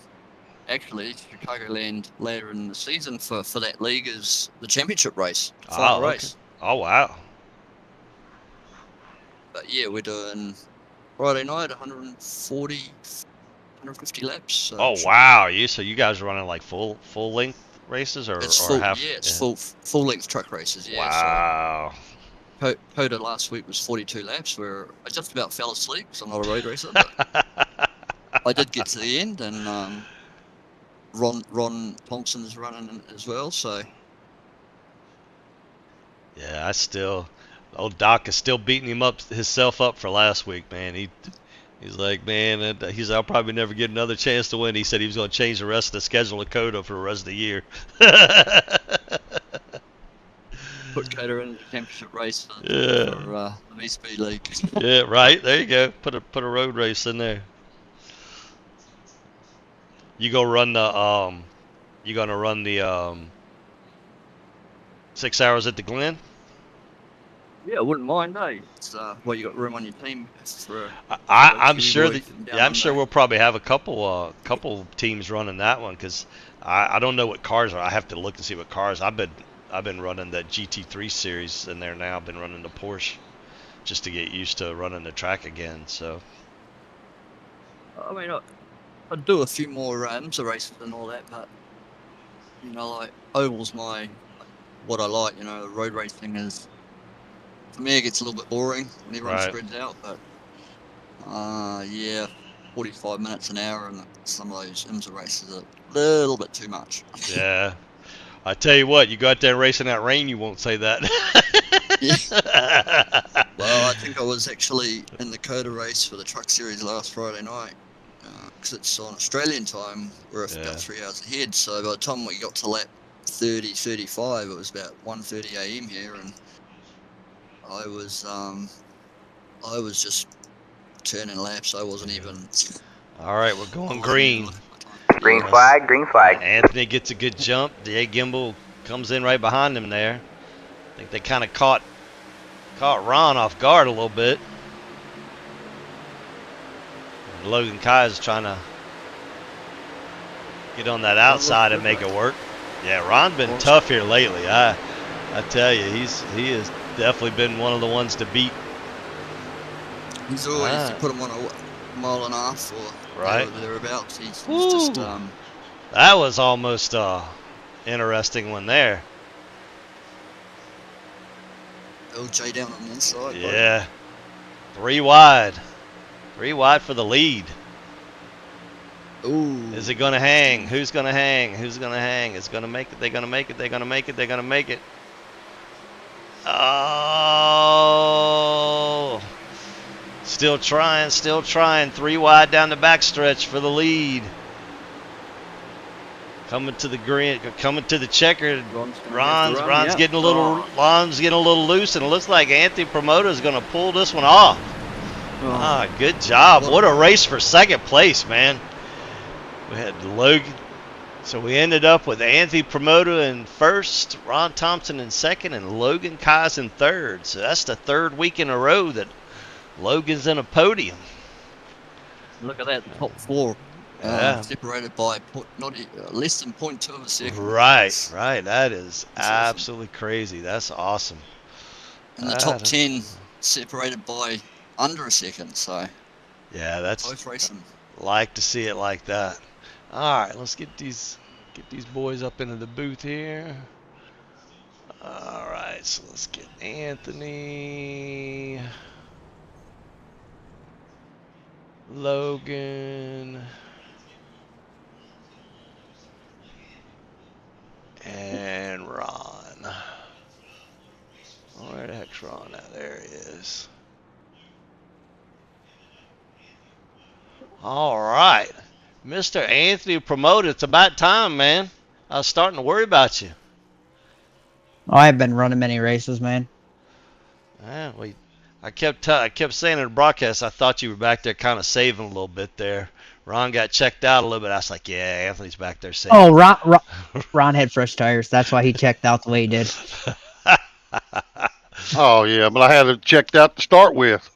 actually Chicagoland later in the season for that league is the championship race, final race. Oh wow. But yeah, we're doing Friday night 150 laps. So oh wow, so you guys are running like full length races or full, half? Yeah, it's full length truck races. Yeah. Wow. So, Coda last week was 42 laps, where I just about fell asleep because I'm not a road racer, but I did get to the end, and Ron Thompson's running as well. So yeah, old Doc is still beating himself up for last week, man. He's like, man, I'll probably never get another chance to win. He said he was going to change the rest of the schedule of Coda for the rest of the year. Put Coda in the championship race for the V-Speed League. Yeah, right. There you go. Put a road race in there. You go run the you gonna run the 6 hours at the Glen? Yeah, I wouldn't mind, eh? It's, well, you got room on your team for a I'm few sure boys that from down yeah, I'm sure under. we'll probably have a couple teams running that one because I don't know what cars are. I have to look and see what cars. I've been running the GT3 series in there now. I've been running the Porsche just to get used to running the track again. So I mean, I'd do a few more IMSA races and all that, but like oval's what I like. Road racing is, for me, it gets a little bit boring when everyone right, spreads out. But yeah, 45 minutes an hour, and some of those IMSA races are a little bit too much. yeah. I tell you what, you go out there racing that rain, you won't say that. Yeah. Well, I think I was actually in the Coda race for the Truck Series last Friday night, because it's on Australian time. We're about Yeah. 3 hours ahead. So by the time we got to lap 30, 35, it was about 1:30 a.m. here, and I was just turning laps. I wasn't even. All right, we're I going wasn't even green. looking at my time. Green Yeah. flag, green flag. Anthony gets a good jump. Jay Gimbel comes in right behind him there. I think they kind of caught Ron off guard a little bit. And Logan Kai is trying to get on that outside and make it work. Yeah, Ron's been tough here lately. I tell you, he has definitely been one of the ones to beat. He's always, you put him on a mile and a half or right thereabouts. He's just that was almost interesting one there. LJ down on the inside. Yeah, three wide for the lead. Ooh. Is it gonna hang? Who's gonna hang? Who's gonna hang? It's gonna make it. They're gonna make it. They're gonna make it. They're gonna make it. Oh, still trying. 3 wide down the backstretch for the lead. Coming to the green, coming to the checkered. Ron's getting a little loose, and it looks like Anthony Promoter is going to pull this one off. Good job! What a race for second place, man. We had Logan, so we ended up with Anthony Promoter in first, Ron Thompson in second, and Logan Kais in third. So that's the third week in a row that Logan's in a podium. Look at that, top four. Separated by less than 0.2 of a second. Right. That is absolutely awesome. Crazy. That's awesome. And the top 10 separated by under a second. So yeah, that's both racing. Like to see it like that. All right, let's get these boys up into the booth here. All right, so let's get Anthony, Logan, and Ron. Where the heck's Ron at? There he is. All right. Mr. Anthony Promoter, it's about time, man. I was starting to worry about you. Oh, I haven't been running many races, man. Yeah, I kept saying in the broadcast, I thought you were back there kind of saving a little bit there. Ron got checked out a little bit. I was like, yeah, Anthony's back there saving. Oh, Ron had fresh tires. That's why he checked out the way he did. Oh, yeah, but I had it checked out to start with.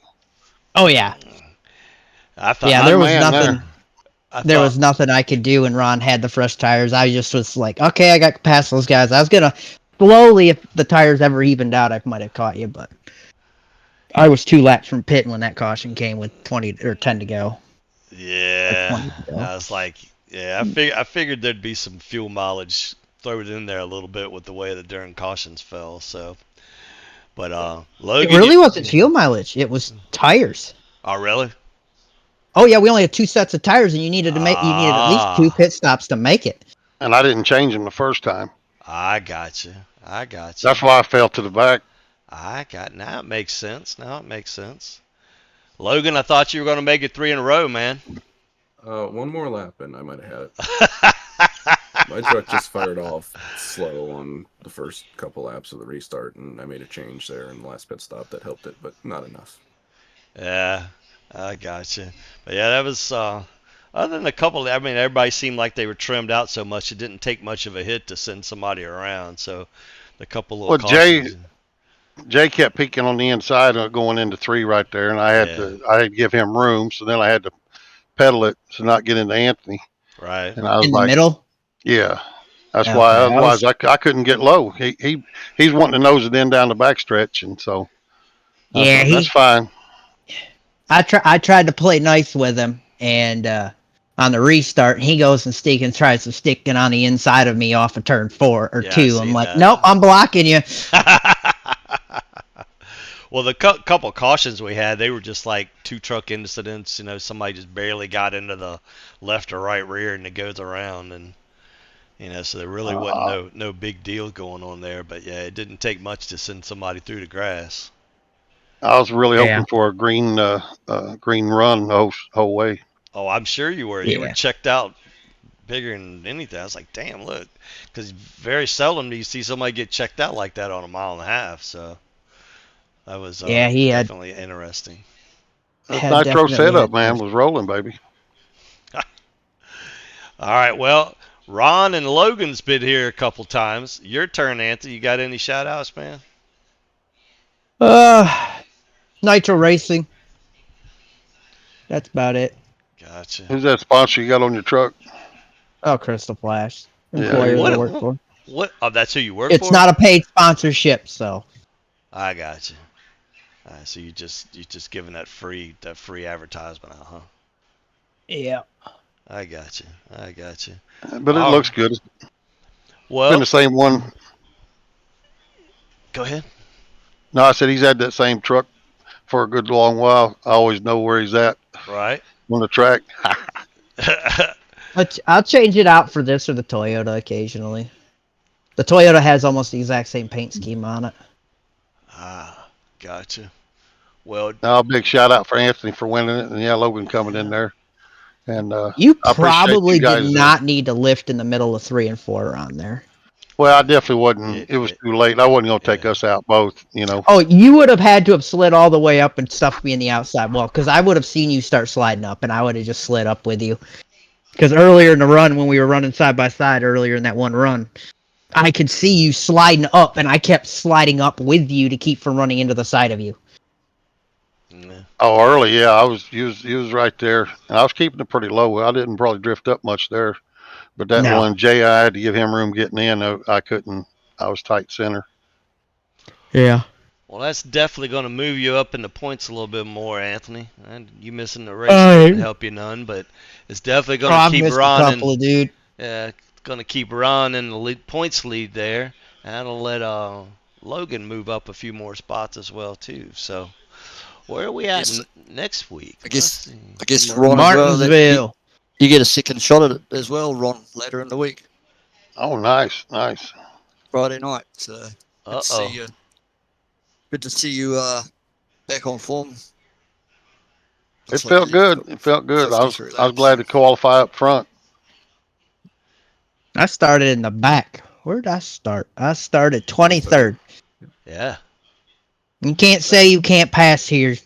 Oh, yeah. I thought, yeah, there was nothing. There was nothing I could do when Ron had the fresh tires. I just was like, okay, I got past those guys. I was going to slowly, if the tires ever evened out, I might have caught you, but I was 2 laps from pitting when that caution came with 10 to go. Yeah, I was like, yeah, I figured there'd be some fuel mileage thrown in there a little bit with the way the darn cautions fell. So, but Logan, it really wasn't fuel mileage. It was tires. Oh, really? Oh yeah, we only had 2 sets of tires, and you needed at least 2 pit stops to make it. And I didn't change them the first time. I got you. That's why I fell to the back. Now it makes sense. Logan, I thought you were going to make it 3 in a row, man. One more lap and I might have had it. My truck just fired off slow on the first couple laps of the restart, and I made a change there in the last pit stop that helped it, but not enough. Yeah, I got you. But yeah, that was. Other than a couple, I mean, everybody seemed like they were trimmed out so much it didn't take much of a hit to send somebody around. So the couple little Well, cautions. Jay kept peeking on the inside going into 3 right there, and I had to give him room. So then I had to pedal it to not get into Anthony. Right. And I was In like, the middle? yeah, that's Okay, why. I Otherwise, was- I couldn't get low. He's wanting to nose it in down the backstretch, and so I Yeah, thought, that's fine. I tried to play nice with him, and on the restart, he goes and tries to stick it on the inside of me off of turn 4 or Yeah, I 2. I'm see like, that. nope, I'm blocking you. Well, the couple cautions we had, they were just like 2 truck incidents. You know, somebody just barely got into the left or right rear, and it goes around, and so there really wasn't no big deal going on there. But yeah, it didn't take much to send somebody through the grass. I was really Yeah. hoping for a green run the whole way. Oh, I'm sure you were. You were Yeah. checked out bigger than anything. I was like, damn, look, because very seldom do you see somebody get checked out like that on a mile and a half. So that was Yeah, he had- definitely interesting. That Had nitro definitely setup, had- man, was rolling, baby. All right, well, Ron and Logan's been here a couple times. Your turn, Anthony. You got any shout outs, man? Nitro Racing. That's about it. Gotcha. Who's that sponsor you got on your truck? Oh, Crystal Flash. Yeah. Employer What- to work for. What? Oh, that's who you work It's for? not a paid sponsorship, so. I got you. So you just giving that free advertisement out, huh? Yeah. I got you. But it looks good. It's Well, been the same one. go ahead. No, I said he's had that same truck for a good long while. I always know where he's at Right. on the track. I'll change it out for this or the Toyota occasionally. The Toyota has almost the exact same paint scheme on it. Gotcha. Well, Now, a big shout out for Anthony for winning it, and yeah, Logan coming in there. And You I appreciate probably you guys, did not need to lift in the middle of 3 and 4 on there. well, I definitely wasn't. It was too late. I wasn't going to take us out both. Oh, you would have had to have slid all the way up and stuffed me in the outside wall, because I would have seen you start sliding up, and I would have just slid up with you. Because earlier in the run, when we were running side by side earlier in that one run, I could see you sliding up, and I kept sliding up with you to keep from running into the side of you. yeah. Oh, early, yeah, he was right there, and I was keeping it pretty low. I didn't probably drift up much there, but that No. one, Jay, I had to give him room getting in. I couldn't. I was tight center. Yeah. Well, that's definitely going to move you up in the points a little bit more, Anthony. And you missing the race doesn't help you none, but it's definitely going to keep Ron a couple, dude. going to keep Ron in the points lead there. And that'll let Logan move up a few more spots as well too. So where are we at next week? I guess Let's see. Ron as well, that Martinsville. you get a second shot at it as well, Ron, later in the week, Oh, nice. Friday night. So good to see Uh-oh. you. Good to see you back on form. It felt good. It felt good. I was glad to qualify up front. I started in the back. Where did I start? I started 23rd. Yeah. You can't say you can't pass here.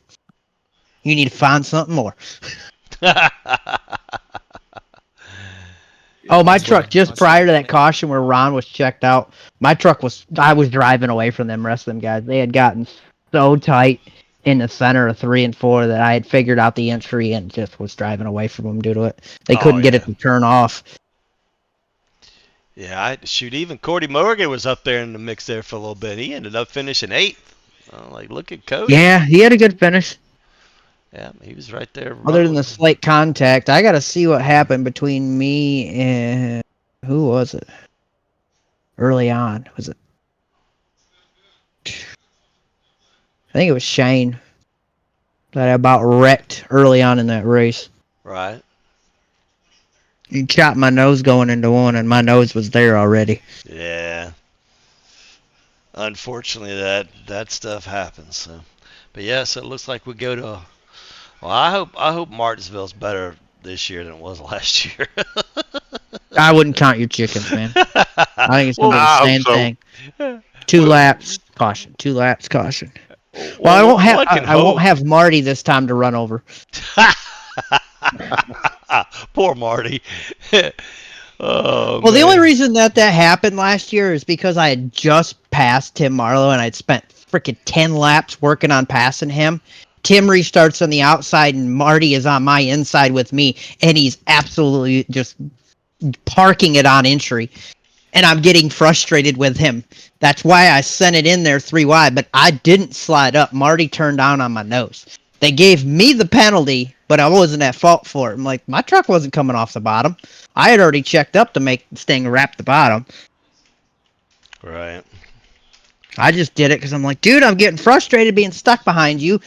You need to find something more. Oh, my truck, just prior to that caution where Ron was checked out, I was driving away from them rest of them guys. They had gotten so tight in the center of 3 and 4 that I had figured out the entry and just was driving away from them due to it. They couldn't get it to turn off. Yeah, even Cordy Morgan was up there in the mix there for a little bit. He ended up finishing 8th. Like, look at Cody. Yeah, he had a good finish. Yeah, he was right there. Other than the slight contact, I got to see what happened between me and who was it? Early on, was it? I think it was Shane that I about wrecked early on in that race. Right. He chopped my nose going into one, and my nose was there already. Yeah. Unfortunately, that stuff happens. So, but yeah, so it looks like we go to. Well, I hope Martinsville's better this year than it was last year. I wouldn't count your chickens, man. I think it's gonna be the same thing. 2 laps, caution. 2 laps, caution. Well, I won't have Marty this time to run over. Poor Marty. Oh, Well, the man. only reason that happened last year is because I had just passed Tim Marlowe and I'd spent freaking 10 laps working on passing him. Tim restarts on the outside and Marty is on my inside with me, and he's absolutely just parking it on entry. And I'm getting frustrated with him. That's why I sent it in there 3 wide, but I didn't slide up. Marty turned down on my nose. They gave me the penalty, but I wasn't at fault for it. I'm like, my truck wasn't coming off the bottom. I had already checked up to make this thing wrap the bottom. Right. I just did it because I'm like, dude, I'm getting frustrated being stuck behind you.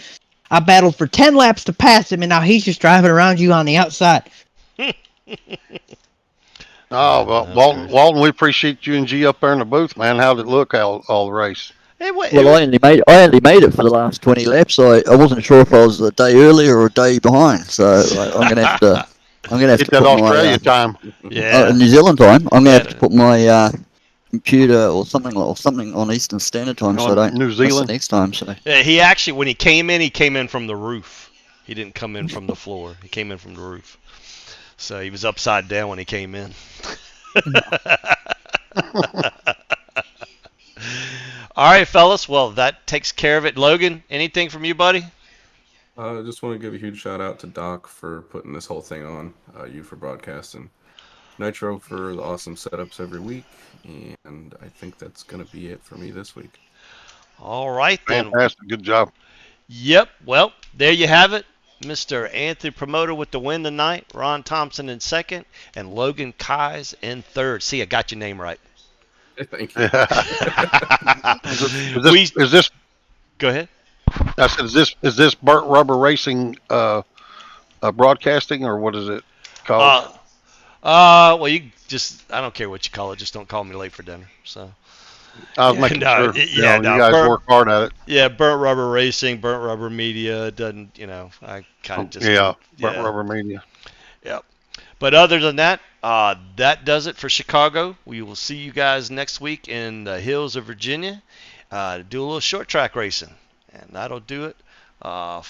I battled for 10 laps to pass him, and now he's just driving around you on the outside. Oh, well, Walton, we appreciate you and G up there in the booth, man. How'd it look all the race? Well, I only made it for the last 20 laps. I wasn't sure if I was a day early or a day behind. So I'm gonna have to Get that Australia time. Yeah. New Zealand time. I'm gonna have to put my computer or something on Eastern Standard Time, so I don't New miss it Zealand next time. So Yeah, he actually, when he came in from the roof. He didn't come in from the floor. He came in from the roof. So he was upside down when he came in. All right, fellas. Well, that takes care of it. Logan, anything from you, buddy? I just want to give a huge shout out to Doc for putting this whole thing on, you for broadcasting, Nitro for the awesome setups every week, and I think that's going to be it for me this week. All right, then. Fantastic. Good job. Yep. Well, there you have it. Mr. Anthony Promoter with the win tonight, Ron Thompson in second, and Logan Kais in third. See, I got your name right. Thank you. Is this? Go ahead. I said, is this Burnt Rubber Racing broadcasting, or what is it called? Well, you just, I don't care what you call it. Just don't call me late for dinner. So. I was making sure. You guys work hard at it. Yeah, Burnt Rubber Racing, Burnt Rubber Media. Doesn't, I kind of just. Burnt Rubber Media. Yep. But other than that, that does it for Chicago. We will see you guys next week in the hills of Virginia to do a little short track racing. And that'll do it from